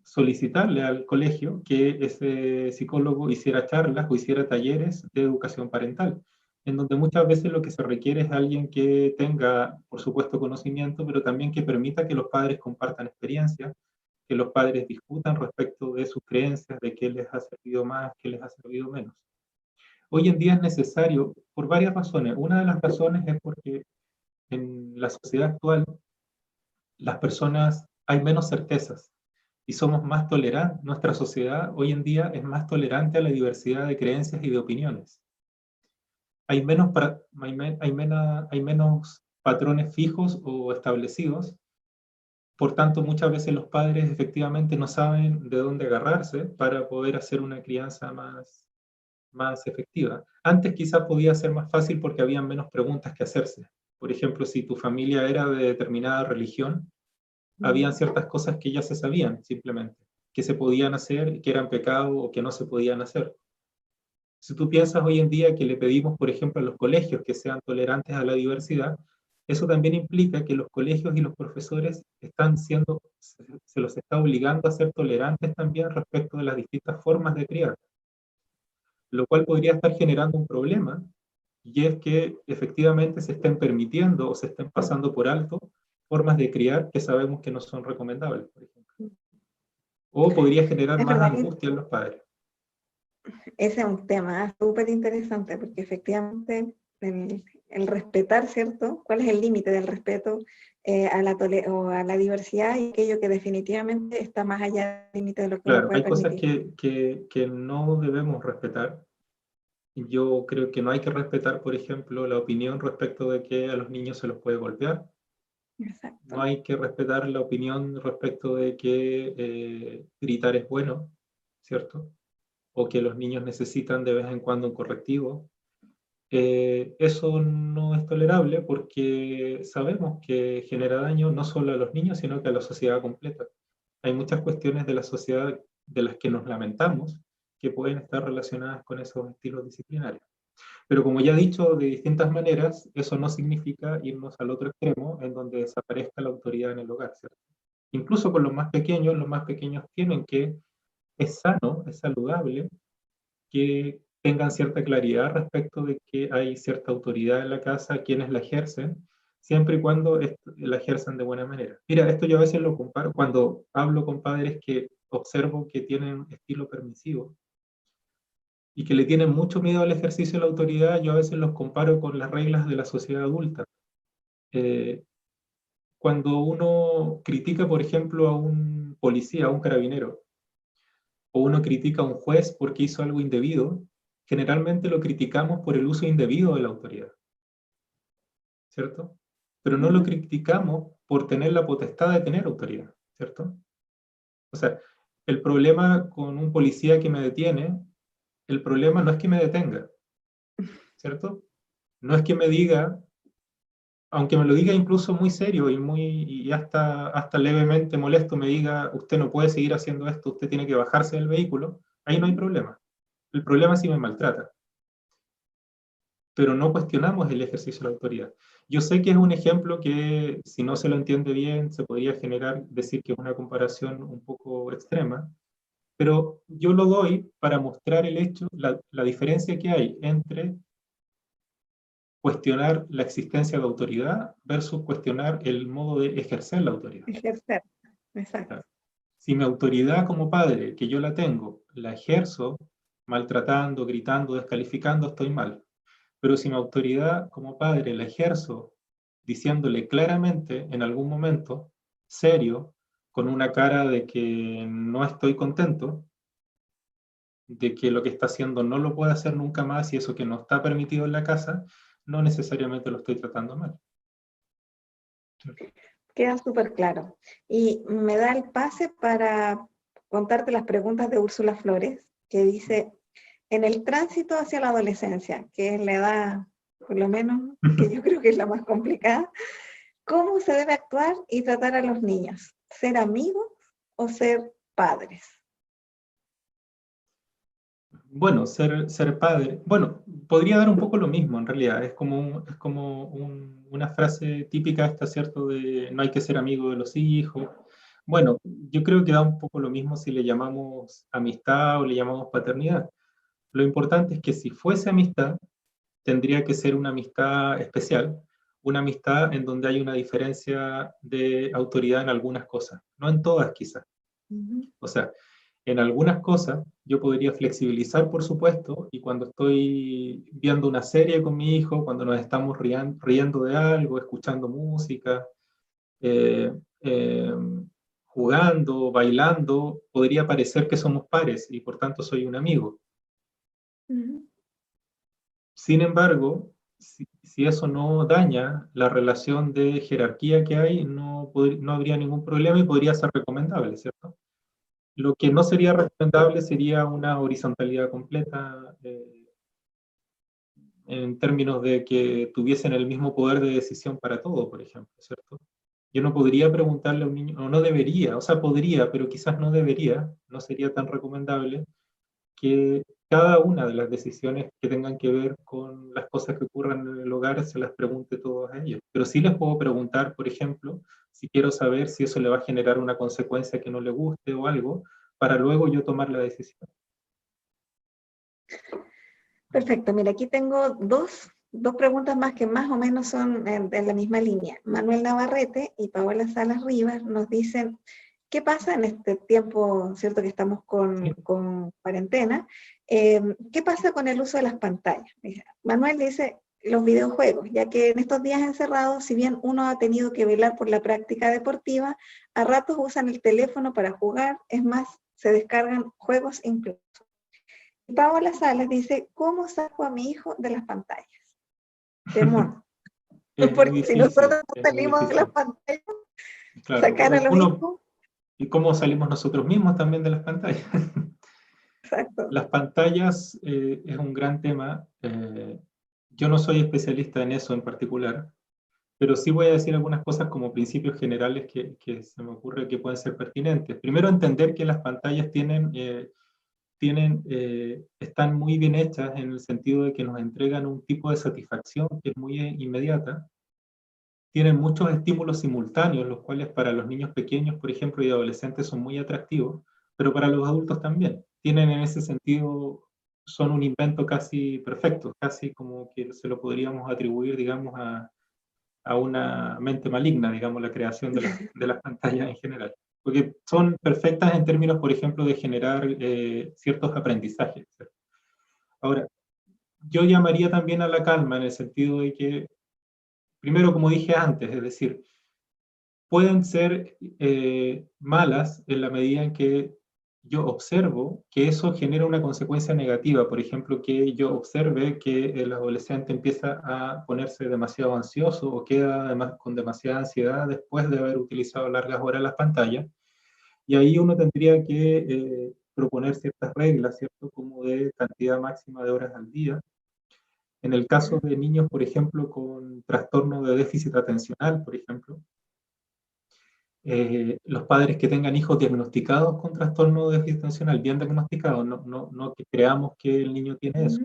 solicitarle al colegio que ese psicólogo hiciera charlas o hiciera talleres de educación parental, en donde muchas veces lo que se requiere es alguien que tenga, por supuesto, conocimiento, pero también que permita que los padres compartan experiencias, que los padres discutan respecto de sus creencias, de qué les ha servido más, qué les ha servido menos. Hoy en día es necesario por varias razones. Una de las razones es porque en la sociedad actual las personas hay menos certezas y somos más tolerantes. Nuestra sociedad hoy en día es más tolerante a la diversidad de creencias y de opiniones. Hay menos patrones fijos o establecidos. Por tanto, muchas veces los padres efectivamente no saben de dónde agarrarse para poder hacer una crianza más efectiva. Antes quizás podía ser más fácil porque había menos preguntas que hacerse. Por ejemplo, si tu familia era de determinada religión, habían ciertas cosas que ya se sabían simplemente, que se podían hacer, que eran pecado o que no se podían hacer. Si tú piensas hoy en día que le pedimos, por ejemplo, a los colegios que sean tolerantes a la diversidad, eso también implica que los colegios y los profesores se los está obligando a ser tolerantes también respecto de las distintas formas de criar, lo cual podría estar generando un problema, y es que efectivamente se estén permitiendo o se estén pasando por alto formas de criar que sabemos que no son recomendables, por ejemplo. O podría generar Es más verdad que angustia en los padres. ese es un tema súper interesante porque efectivamente el respetar, ¿cierto? ¿Cuál es el límite del respeto o a la diversidad y aquello que definitivamente está más allá del límite de lo que uno Claro, puede hay cosas permitir? que no debemos respetar. Yo creo que no hay que respetar, por ejemplo, la opinión respecto de que a los niños se los puede golpear. No Exacto. hay que respetar la opinión respecto de que gritar es bueno, ¿cierto? O que los niños necesitan de vez en cuando un correctivo. Eso no es tolerable porque sabemos que genera daño no solo a los niños, sino que a la sociedad completa. Hay muchas cuestiones de la sociedad de las que nos lamentamos que pueden estar relacionadas con esos estilos disciplinarios. Pero como ya he dicho de distintas maneras, eso no significa irnos al otro extremo en donde desaparezca la autoridad en el hogar, ¿cierto? Incluso con los más pequeños tienen que, es sano, es saludable que tengan cierta claridad respecto de que hay cierta autoridad en la casa, quienes la ejercen, siempre y cuando la ejerzan de buena manera. Mira, esto yo a veces lo comparo cuando hablo con padres que observo que tienen estilo permisivo y que le tienen mucho miedo al ejercicio de la autoridad, yo a veces los comparo con las reglas de la sociedad adulta. Eh, Cuando uno critica, por ejemplo, a un policía, a un carabinero, o uno critica a un juez porque hizo algo indebido, generalmente lo criticamos por el uso indebido de la autoridad, ¿cierto? Pero no lo Ujú. criticamos por tener la potestad de tener autoridad, ¿cierto? O sea, el problema con un policía que me detiene, el problema no es que me detenga, ¿cierto? No es que me diga, aunque me lo diga incluso muy serio y hasta levemente molesto, me diga, usted no puede seguir haciendo esto, usted tiene que bajarse del vehículo, ahí no hay problema. El problema es si me maltrata, pero no cuestionamos el ejercicio de la autoridad. Yo sé que es un ejemplo que, si no se lo entiende bien, se podría generar, decir que es una comparación un poco extrema, pero yo lo doy para mostrar el hecho, la diferencia que hay entre cuestionar la existencia de autoridad versus cuestionar el modo de ejercer la autoridad. Ejercer, exacto. Si mi autoridad como padre, que yo la tengo, la ejerzo maltratando, gritando, descalificando, estoy mal. Pero si mi autoridad como padre la ejerzo diciéndole claramente en algún momento, serio, con una cara de que no estoy contento, de que lo que está haciendo no lo puede hacer nunca más y eso que no está permitido en la casa, no necesariamente lo estoy tratando mal. Queda súper claro. Y me da el pase para contarte las preguntas de Úrsula Flores, que dice, en el tránsito hacia la adolescencia, que es la edad, por lo menos, que yo creo que es la más complicada, ¿cómo se debe actuar y tratar a los niños? ¿Ser amigos o ser padres? Bueno, ser padre, bueno, podría dar un poco lo mismo en realidad, es como, una frase típica esta, ¿cierto? De no hay que ser amigo de los hijos. Bueno, yo creo que da un poco lo mismo si le llamamos amistad o le llamamos paternidad. Lo importante es que si fuese amistad, tendría que ser una amistad especial, una amistad en donde hay una diferencia de autoridad en algunas cosas, no en todas quizás. O sea, en algunas cosas yo podría flexibilizar, por supuesto, y cuando estoy viendo una serie con mi hijo, cuando nos estamos riendo de algo, escuchando música, eh, eh, jugando, bailando, podría parecer que somos pares y por tanto soy un amigo. Sin embargo, si eso no daña la relación de jerarquía que hay, no habría ningún problema y podría ser recomendable, ¿cierto? Lo que no sería recomendable sería una horizontalidad completa en términos de que tuviesen el mismo poder de decisión para todo, por ejemplo, ¿cierto? Yo no podría preguntarle a un niño, o no debería, o sea, podría, pero quizás no debería, no sería tan recomendable que cada una de las decisiones que tengan que ver con las cosas que ocurran en el hogar se las pregunte todos a ellos. Pero sí les puedo preguntar, por ejemplo, si quiero saber si eso le va a generar una consecuencia que no le guste o algo, para luego yo tomar la decisión. Perfecto, mira, aquí tengo dos preguntas más que más o menos son en la misma línea. Manuel Navarrete y Paola Salas Rivas nos dicen, ¿qué pasa en este tiempo, cierto, que estamos con cuarentena? ¿Qué pasa con el uso de las pantallas? Manuel dice, los videojuegos, ya que en estos días encerrados, si bien uno ha tenido que velar por la práctica deportiva, a ratos usan el teléfono para jugar, es más, se descargan juegos incluso. Paola Salas dice, ¿cómo saco a mi hijo de las pantallas? Temor. Es muy Porque si difícil, nosotros no es muy salimos de las difícil. pantallas, Claro, sacar a los hijos, ¿y cómo salimos nosotros mismos también de las pantallas? exacto. Las pantallas es un gran tema. Yo no soy especialista en eso en particular, pero sí voy a decir algunas cosas como principios generales que se me ocurre que pueden ser pertinentes. Primero, entender que las pantallas están muy bien hechas en el sentido de que nos entregan un tipo de satisfacción que es muy inmediata. Tienen muchos estímulos simultáneos, los cuales para los niños pequeños, por ejemplo, y adolescentes son muy atractivos, pero para los adultos también. Tienen en ese sentido, son un invento casi perfecto, casi como que se lo podríamos atribuir, digamos, a una mente maligna, digamos, la creación de las pantallas en general. Porque son perfectas en términos, por ejemplo, de generar ciertos aprendizajes. ¿Cierto? Ahora, yo llamaría también a la calma en el sentido de que, primero, como dije antes, es decir, pueden ser malas en la medida en que yo observo que eso genera una consecuencia negativa. Por ejemplo, que yo observe que el adolescente empieza a ponerse demasiado ansioso o queda con demasiada ansiedad después de haber utilizado largas horas las pantallas. Y ahí uno tendría que proponer ciertas reglas, ¿cierto? Como de cantidad máxima de horas al día. En el caso de niños, por ejemplo, con trastorno de déficit atencional, por ejemplo, los padres que tengan hijos diagnosticados con trastorno de déficit atencional, bien diagnosticados, no que creamos que el niño tiene eso.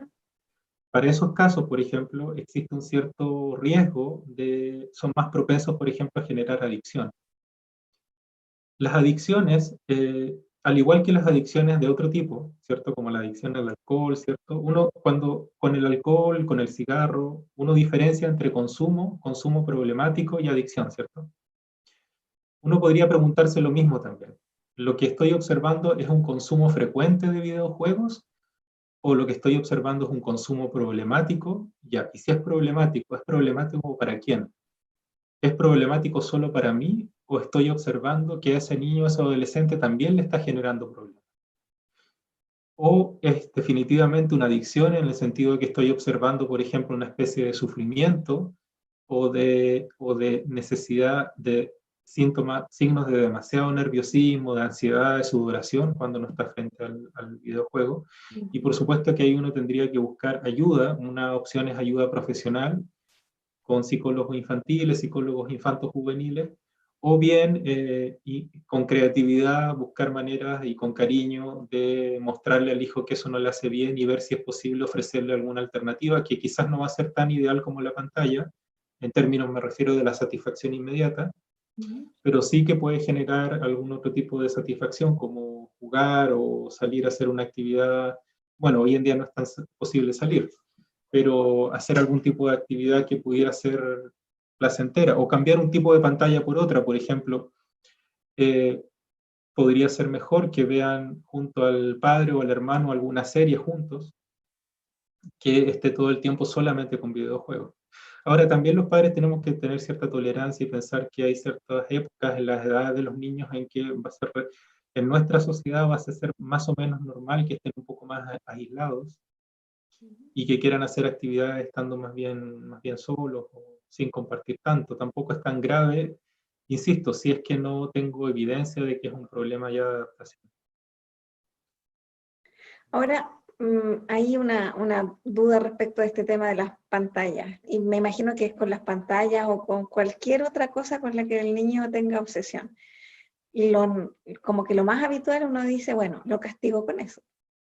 Para esos casos, por ejemplo, existe un cierto riesgo son más propensos, por ejemplo, a generar adicción. Las adicciones, al igual que las adicciones de otro tipo, ¿cierto? Como la adicción al alcohol, ¿cierto? Uno, cuando con el alcohol, con el cigarro, uno diferencia entre consumo problemático y adicción, ¿cierto? Uno podría preguntarse lo mismo también. ¿Lo que estoy observando es un consumo frecuente de videojuegos o lo que estoy observando es un consumo problemático? Ya, y si es problemático para quién? ¿Es problemático solo para mí o estoy observando que a ese niño, a ese adolescente también le está generando problemas? o es definitivamente una adicción en el sentido de que estoy observando, por ejemplo, una especie de sufrimiento o de necesidad de síntomas, signos de demasiado nerviosismo, de ansiedad, de sudoración cuando uno está frente al videojuego. Y por supuesto que ahí uno tendría que buscar ayuda. Una opción es ayuda profesional con psicólogos infantiles, psicólogos infantos juveniles, o bien y con creatividad buscar maneras y con cariño de mostrarle al hijo que eso no le hace bien y ver si es posible ofrecerle alguna alternativa que quizás no va a ser tan ideal como la pantalla, en términos me refiero de la satisfacción inmediata, pero sí que puede generar algún otro tipo de satisfacción como jugar o salir a hacer una actividad. Bueno, hoy en día no es tan posible salir, pero hacer algún tipo de actividad que pudiera ser placentera o cambiar un tipo de pantalla por otra, por ejemplo, eh, podría ser mejor que vean junto al padre o al hermano alguna serie juntos que esté todo el tiempo solamente con videojuegos. Ahora, también los padres tenemos que tener cierta tolerancia y pensar que hay ciertas épocas en las edades de los niños en que va a ser, en nuestra sociedad va a ser más o menos normal que estén un poco más aislados y que quieran hacer actividades estando más bien solos o sin compartir tanto. Tampoco es tan grave, insisto, si es que no tengo evidencia de que es un problema ya de adaptación. Ahora, hay una duda respecto a este tema de las pantallas, y me imagino que es con las pantallas o con cualquier otra cosa con la que el niño tenga obsesión. Y como que lo más habitual uno dice, bueno, lo castigo con eso.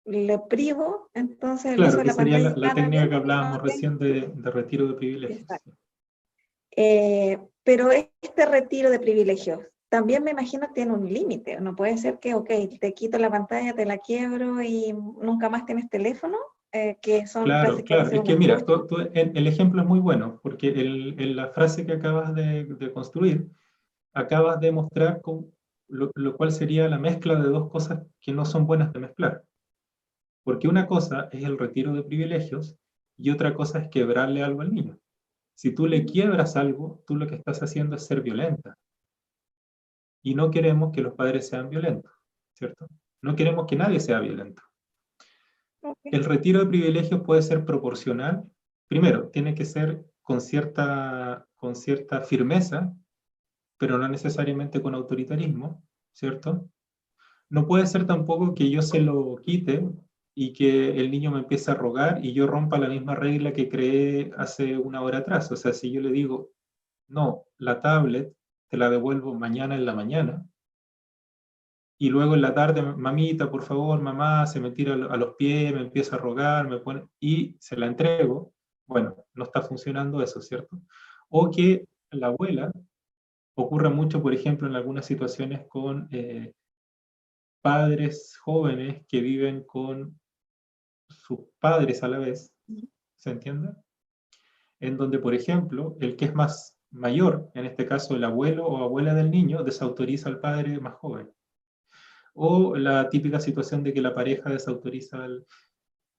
Le privo entonces el uso Claro, de que la sería pantalla la cada vez técnica que que lo hablábamos tenga. recién de retiro de privilegios. Exacto. Pero este retiro de privilegios también me imagino tiene un límite. No puede ser que, ok, te quito la pantalla, te la quiebro y nunca más tienes teléfono, que son Claro, frases que a claro. veces Es uno que mira, escucha. el ejemplo es muy bueno, porque la frase que acabas de construir, acabas de mostrar lo cual sería la mezcla de dos cosas que no son buenas de mezclar. Porque una cosa es el retiro de privilegios y otra cosa es quebrarle algo al niño. Si tú le quiebras algo, tú lo que estás haciendo es ser violenta. Y no queremos que los padres sean violentos, ¿cierto? No queremos que nadie sea violento. Okay. El retiro de privilegios puede ser proporcional. Primero, tiene que ser con cierta firmeza, pero no necesariamente con autoritarismo, ¿cierto? No puede ser tampoco que yo se lo quite y que el niño me empiece a rogar y yo rompa la misma regla que creé hace una hora atrás. O sea, si yo le digo, no, la tablet te la devuelvo mañana en la mañana, y luego en la tarde, mamita, por favor, mamá, se me tira a los pies, me empieza a rogar, me pone, y se la entrego, bueno, no está funcionando eso, ¿cierto? O que la abuela, ocurre mucho, por ejemplo, en algunas situaciones con padres jóvenes que viven con sus padres a la vez, ¿se entiende? En donde, por ejemplo, el que es más mayor, en este caso el abuelo o abuela del niño, desautoriza al padre más joven. O la típica situación de que la pareja desautoriza al...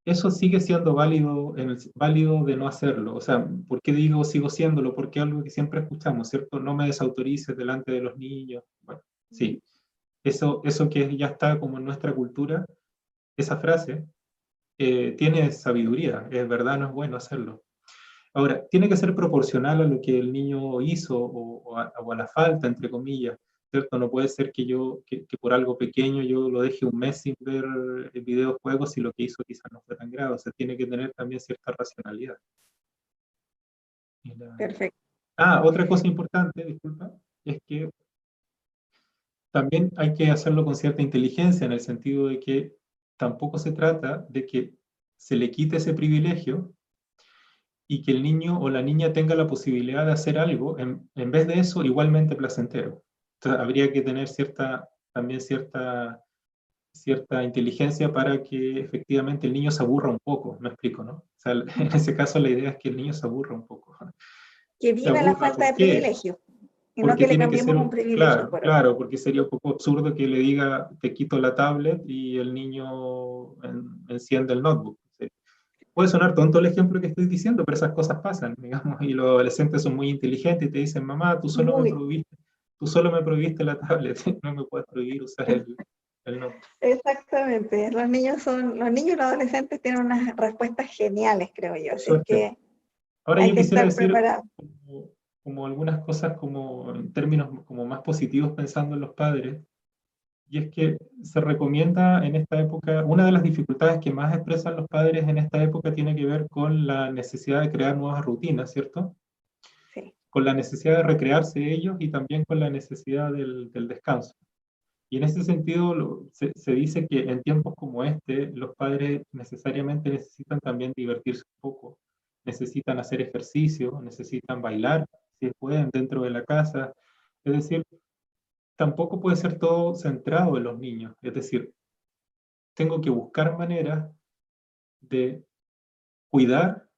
Eso sigue siendo válido, válido de no hacerlo. O sea, ¿por qué digo sigo siéndolo? Porque es algo que siempre escuchamos, ¿cierto? No me desautorices delante de los niños. Bueno, sí. Eso que ya está como en nuestra cultura, esa frase, tiene sabiduría. Es verdad, no es bueno hacerlo. Ahora, tiene que ser proporcional a lo que el niño hizo o a la falta, entre comillas, ¿cierto? No puede ser que por algo pequeño yo lo deje un mes sin ver videojuegos y lo que hizo quizás no fue tan grave. O sea, tiene que tener también cierta racionalidad. Perfecto. Otra cosa importante, disculpa, es que también hay que hacerlo con cierta inteligencia en el sentido de que tampoco se trata de que se le quite ese privilegio y que el niño o la niña tenga la posibilidad de hacer algo, en vez de eso, igualmente placentero. Entonces, habría que tener también cierta inteligencia para que efectivamente el niño se aburra un poco, me explico, ¿no? O sea, en ese caso la idea es que el niño se aburra un poco. Que Se viva la aburra, falta ¿por de qué? privilegio y no Porque que le tiene que ser cambiemos un privilegio claro, por otro. claro, porque sería un poco absurdo que le diga, te quito la tablet y el niño enciende el notebook. Sí. Puede sonar tonto el ejemplo que estoy diciendo, pero esas cosas pasan, digamos, y los adolescentes son muy inteligentes y te dicen, mamá, Muy. tú solo me prohibiste la tablet, no me puedes prohibir usar el... el no. Exactamente. Los niños y los adolescentes tienen unas respuestas geniales, creo yo. Así es Suerte. que Ahora hay yo que quisiera estar decir preparados. como algunas cosas como en términos como más positivos pensando en los padres, y es que se recomienda en esta época, una de las dificultades que más expresan los padres en esta época tiene que ver con la necesidad de crear nuevas rutinas, ¿cierto? Sí, Con la necesidad de recrearse ellos y también con la necesidad del descanso. Y en ese sentido se dice que en tiempos como este, los padres necesariamente necesitan también divertirse un poco, necesitan hacer ejercicio, necesitan bailar, si pueden, dentro de la casa. Es decir, tampoco puede ser todo centrado en los niños. Es decir, tengo que buscar maneras de cuidar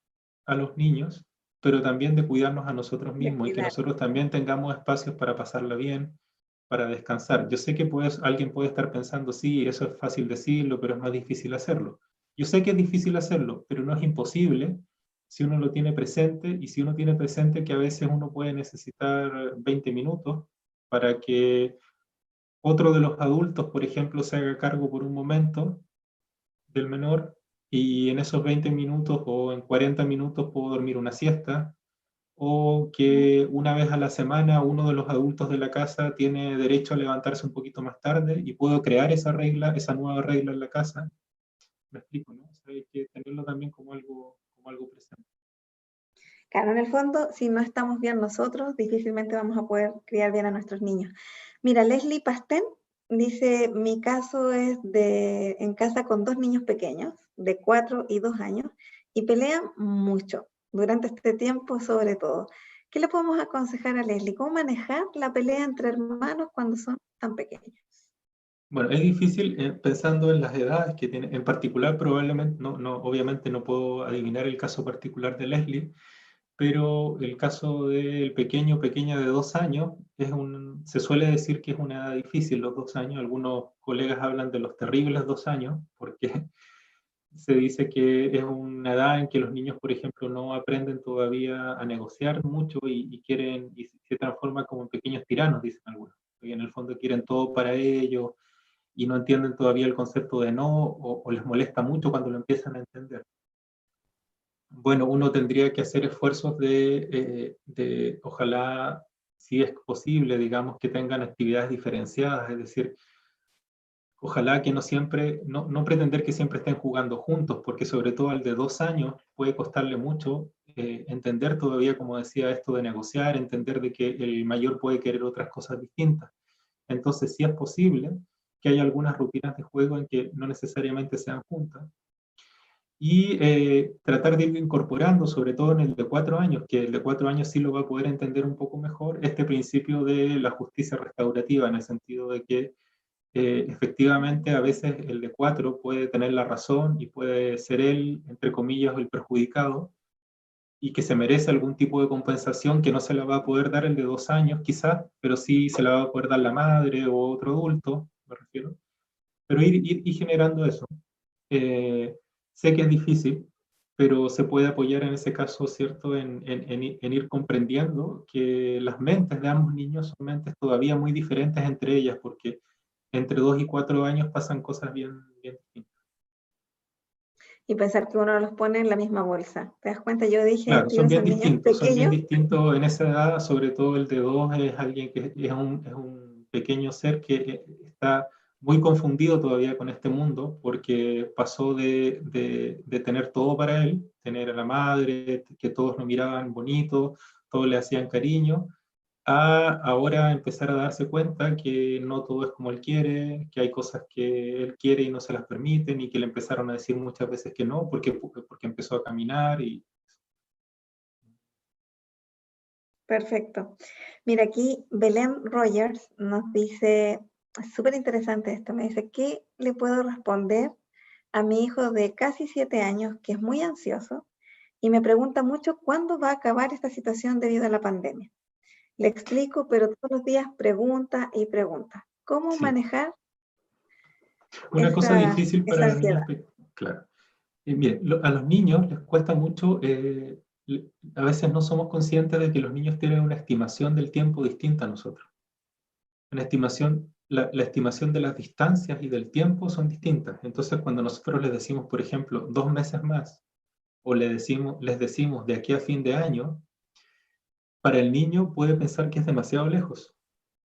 a los niños, pero también de cuidarnos a nosotros de mismos y que cuidar. nosotros también tengamos espacios para pasarla bien, para descansar. Yo sé que alguien puede estar pensando, sí, eso es fácil decirlo, pero es más difícil hacerlo. Yo sé que es difícil hacerlo, pero no es imposible si uno lo tiene presente y si uno tiene presente que a veces uno puede necesitar 20 minutos para que otro de los adultos, por ejemplo, se haga cargo por un momento del menor y en esos 20 minutos o en 40 minutos puedo dormir una siesta, o que una vez a la semana uno de los adultos de la casa tiene derecho a levantarse un poquito más tarde y puedo crear esa regla, esa nueva regla en la casa. Me explico, ¿no? O sea, hay que tenerlo también como algo presente. Claro, en el fondo, si no estamos bien nosotros, difícilmente vamos a poder criar bien a nuestros niños. Mira, Leslie Pastén dice, mi caso es en casa con dos niños pequeños, de 4 y 2 años, y pelean mucho, durante este tiempo sobre todo. ¿Qué le podemos aconsejar a Leslie? ¿Cómo manejar la pelea entre hermanos cuando son tan pequeños? Bueno, es difícil pensando en las edades que tiene, en particular probablemente, obviamente no puedo adivinar el caso particular de Leslie, pero el caso del pequeño o pequeña de 2 años se suele decir que es una edad difícil, los 2 años. Algunos colegas hablan de los terribles 2 años, porque se dice que es una edad en que los niños, por ejemplo, no aprenden todavía a negociar mucho y se transforman como en pequeños tiranos, dicen algunos. Y en el fondo quieren todo para ellos y no entienden todavía el concepto de no o les molesta mucho cuando lo empiezan a entender. Bueno, uno tendría que hacer esfuerzos ojalá, si es posible, digamos, que tengan actividades diferenciadas, es decir, ojalá que no siempre, no pretender que siempre estén jugando juntos, porque sobre todo al de 2 años puede costarle mucho entender todavía, como decía, esto de negociar, entender de que el mayor puede querer otras cosas distintas. Entonces, sí es posible que haya algunas rutinas de juego en que no necesariamente sean juntas, y tratar de ir incorporando, sobre todo en el de 4 años, que el de 4 años sí lo va a poder entender un poco mejor, este principio de la justicia restaurativa, en el sentido de que efectivamente a veces el de 4 puede tener la razón y puede ser él, entre comillas, el perjudicado, y que se merece algún tipo de compensación que no se la va a poder dar el de 2 años quizás, pero sí se la va a poder dar la madre o otro adulto, me refiero. Pero ir generando eso. Eh, Sé que es difícil, pero se puede apoyar en ese caso, ¿cierto?, en ir comprendiendo que las mentes de ambos niños son mentes todavía muy diferentes entre ellas, porque entre 2 y 4 años pasan cosas bien, bien distintas. Y pensar que uno los pone en la misma bolsa. ¿Te das cuenta? Yo dije, Claro, son niños son bien pequeños. distintos en esa edad, sobre todo el de 2 es alguien que es un pequeño ser que está muy confundido todavía con este mundo, porque pasó de tener todo para él, tener a la madre, que todos lo miraban bonito, todos le hacían cariño, a ahora empezar a darse cuenta que no todo es como él quiere, que hay cosas que él quiere y no se las permiten, y que le empezaron a decir muchas veces que no, porque empezó a caminar y... Perfecto. Mira, aquí Belén Rogers nos dice, es súper interesante esto, me dice, ¿qué le puedo responder a mi hijo de casi 7 años que es muy ansioso y me pregunta mucho cuándo va a acabar esta situación debido a la pandemia? Le explico, pero todos los días pregunta y pregunta. ¿Cómo Sí. manejar Una cosa difícil esa para los niños, ansiedad? claro. Bien, a los niños les cuesta mucho, a veces no somos conscientes de que los niños tienen una estimación del tiempo distinta a nosotros. Una estimación la estimación de las distancias y del tiempo son distintas. Entonces, cuando nosotros les decimos, por ejemplo, 2 meses más, o les decimos de aquí a fin de año, para el niño puede pensar que es demasiado lejos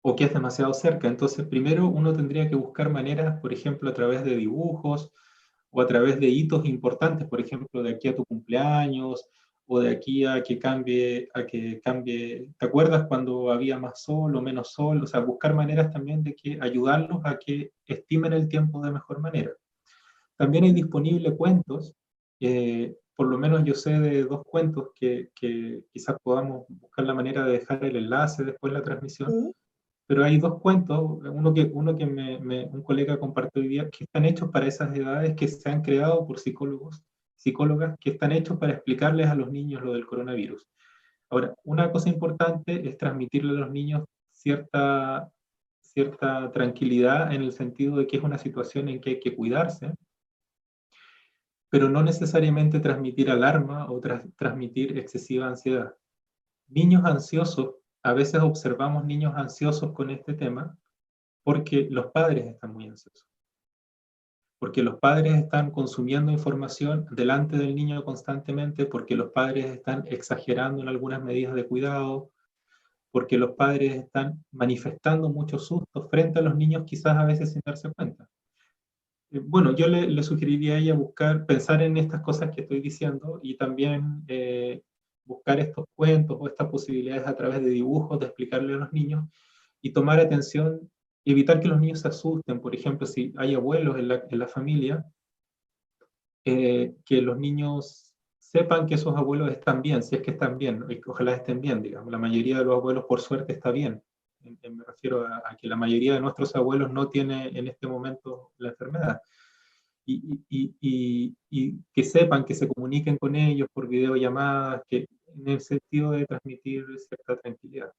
o que es demasiado cerca. Entonces, primero uno tendría que buscar maneras, por ejemplo, a través de dibujos o a través de hitos importantes, por ejemplo, de aquí a tu cumpleaños o de aquí a que cambie. ¿Te acuerdas cuando había más sol o menos sol? O sea, buscar maneras también de que ayudarlos a que estimen el tiempo de mejor manera. También hay disponibles cuentos, por lo menos yo sé de 2 cuentos que quizás podamos buscar la manera de dejar el enlace después de la transmisión, Sí. pero hay 2 cuentos, un colega compartió hoy día, que están hechos para esas edades, que se han creado por psicólogos, psicólogas, que están hechos para explicarles a los niños lo del coronavirus. Ahora, una cosa importante es transmitirle a los niños cierta tranquilidad en el sentido de que es una situación en que hay que cuidarse, pero no necesariamente transmitir alarma o transmitir excesiva ansiedad. Niños ansiosos, a veces observamos niños ansiosos con este tema porque los padres están muy ansiosos, porque los padres están consumiendo información delante del niño constantemente, porque los padres están exagerando en algunas medidas de cuidado, porque los padres están manifestando muchos sustos frente a los niños, quizás a veces sin darse cuenta. Bueno, yo le sugeriría a ella pensar en estas cosas que estoy diciendo y también buscar estos cuentos o estas posibilidades a través de dibujos, de explicarle a los niños y tomar atención, evitar que los niños se asusten. Por ejemplo, si hay abuelos en la familia, que los niños sepan que esos abuelos están bien, si es que están bien, ojalá estén bien, digamos. La mayoría de los abuelos, por suerte, está bien. Me refiero a que la mayoría de nuestros abuelos no tiene en este momento la enfermedad. Y que sepan, que se comuniquen con ellos por videollamadas, que en el sentido de transmitir cierta tranquilidad.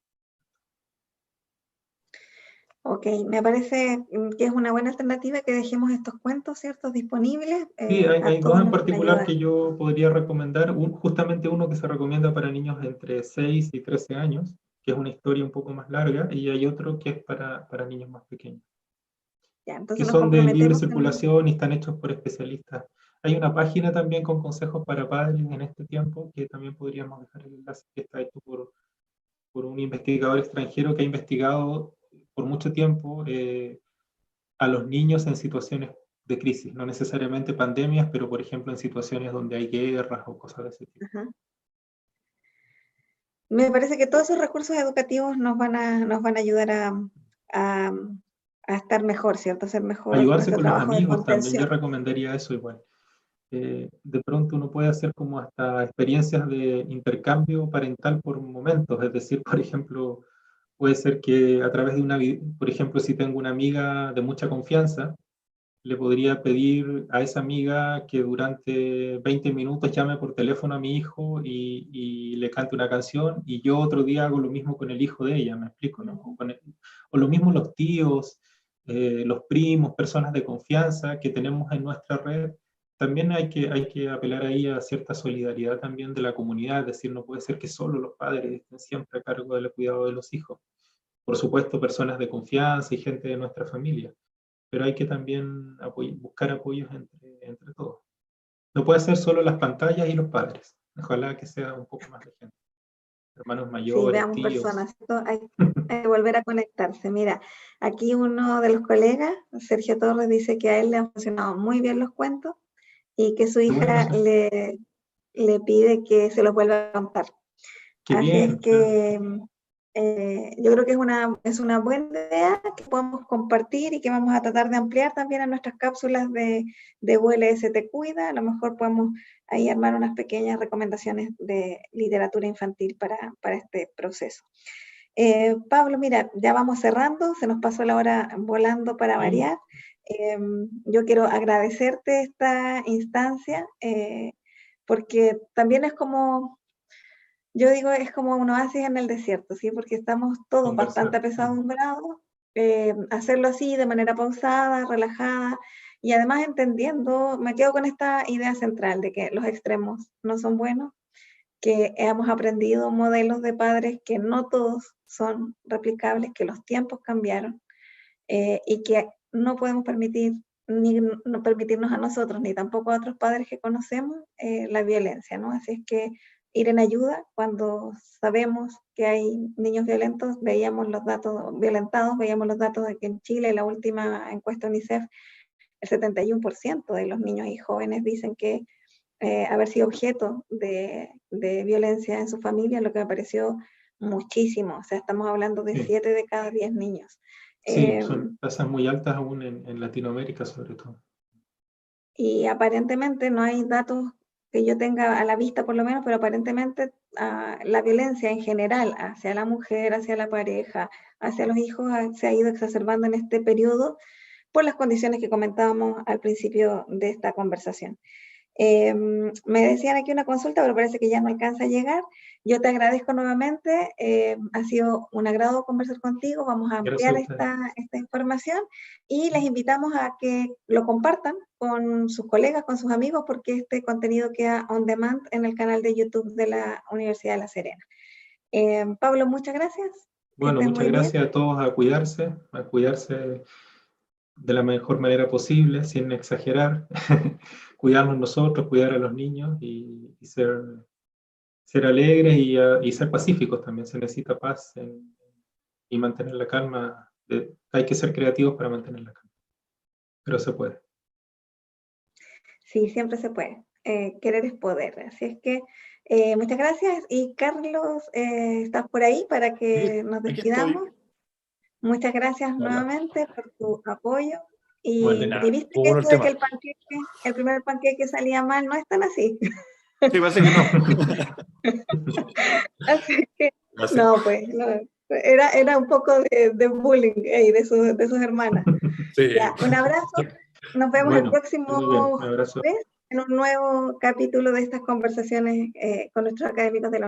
Ok, me parece que es una buena alternativa que dejemos estos cuentos, ¿cierto?, disponibles. Sí, A hay 2 todos en nos van a particular ayudar. que yo podría recomendar, justamente uno que se recomienda para niños entre 6 y 13 años, que es una historia un poco más larga, y hay otro que es para niños más pequeños, Ya, que entonces nos son de libre comprometemos en... circulación y están hechos por especialistas. Hay una página también con consejos para padres en este tiempo, que también podríamos dejar el enlace, que está hecho por un investigador extranjero que ha investigado por mucho tiempo a los niños en situaciones de crisis, no necesariamente pandemias, pero por ejemplo en situaciones donde hay guerras o cosas de ese tipo. Ajá. Me parece que todos esos recursos educativos nos van a ayudar a, a estar mejor, ¿cierto? A hacer mejor Ayudarse nuestro con los trabajo de amigos también, yo contención. recomendaría eso igual. De pronto uno puede hacer como hasta experiencias de intercambio parental por momentos, es decir, por ejemplo, puede ser que a través de por ejemplo, si tengo una amiga de mucha confianza, le podría pedir a esa amiga que durante 20 minutos llame por teléfono a mi hijo y le cante una canción, y yo otro día hago lo mismo con el hijo de ella, me explico, ¿no? O lo mismo los tíos, los primos, personas de confianza que tenemos en nuestra red. También hay que apelar ahí a cierta solidaridad también de la comunidad, es decir, no puede ser que solo los padres estén siempre a cargo del cuidado de los hijos. Por supuesto, personas de confianza y gente de nuestra familia, pero hay que también buscar apoyos entre todos. No puede ser solo las pantallas y los padres. Ojalá que sea un poco más de gente. Hermanos Sí, mayores, veamos tíos. personas, ¿cierto? Hay que volver a conectarse. Mira, aquí uno de los colegas, Sergio Torres, dice que a él le han funcionado muy bien los cuentos y que su Qué buena hija noción. le pide que se los vuelva a contar. Qué Así es bien, claro. que yo creo que es una buena idea que podemos compartir y que vamos a tratar de ampliar también a nuestras cápsulas de ULS Te Cuida. A lo mejor podemos ahí armar unas pequeñas recomendaciones de literatura infantil para este proceso. Pablo, mira, ya vamos cerrando, se nos pasó la hora volando para Sí, variar. Yo quiero agradecerte esta instancia porque también es como yo digo, es como un oasis en el desierto, ¿sí? Porque estamos todos bastante conversar. apesadumbrados, hacerlo así de manera pausada, relajada, y además entendiendo, me quedo con esta idea central de que los extremos no son buenos, que hemos aprendido modelos de padres que no todos son replicables, que los tiempos cambiaron, y que no podemos permitir ni no permitirnos a nosotros, ni tampoco a otros padres que conocemos, la violencia, ¿no? Así es que ir en ayuda cuando sabemos que hay niños violentos, veíamos los datos violentados, veíamos los datos de que en Chile, la última encuesta UNICEF, el 71% de los niños y jóvenes dicen que haber sido objeto de violencia en su familia, lo que me pareció muchísimo. O sea, estamos hablando de 7 de cada 10 niños. Sí, son tasas muy altas aún en Latinoamérica, sobre todo. Y aparentemente no hay datos que yo tenga a la vista, por lo menos, pero aparentemente la violencia en general hacia la mujer, hacia la pareja, hacia los hijos, se ha ido exacerbando en este periodo por las condiciones que comentábamos al principio de esta conversación. Me decían aquí una consulta, pero parece que ya no alcanza a llegar. Yo te agradezco nuevamente, ha sido un agrado conversar contigo, vamos a ampliar esta información y les invitamos a que lo compartan con sus colegas, con sus amigos, porque este contenido queda on demand en el canal de YouTube de la Universidad de La Serena. Pablo, muchas gracias. Bueno, muchas gracias a todos, a cuidarse de la mejor manera posible, sin exagerar, cuidarnos nosotros, cuidar a los niños y ser alegres y ser pacíficos también. Se necesita paz y mantener la calma. Hay que ser creativos para mantener la calma, pero se puede. Sí, siempre se puede. Querer es poder. Así es que muchas gracias. Y Carlos, ¿estás por ahí para que nos despidamos? Muchas gracias nuevamente por tu apoyo. Y, bueno, y viste que esto de que el primer panqueque salía mal, no es tan así. Sí, parece que no. Así que, no, pues, no, era un poco de bullying de sus hermanas. Sí. Ya, un abrazo. Nos vemos el próximo jueves en un nuevo capítulo de estas conversaciones con nuestros académicos de la universidad.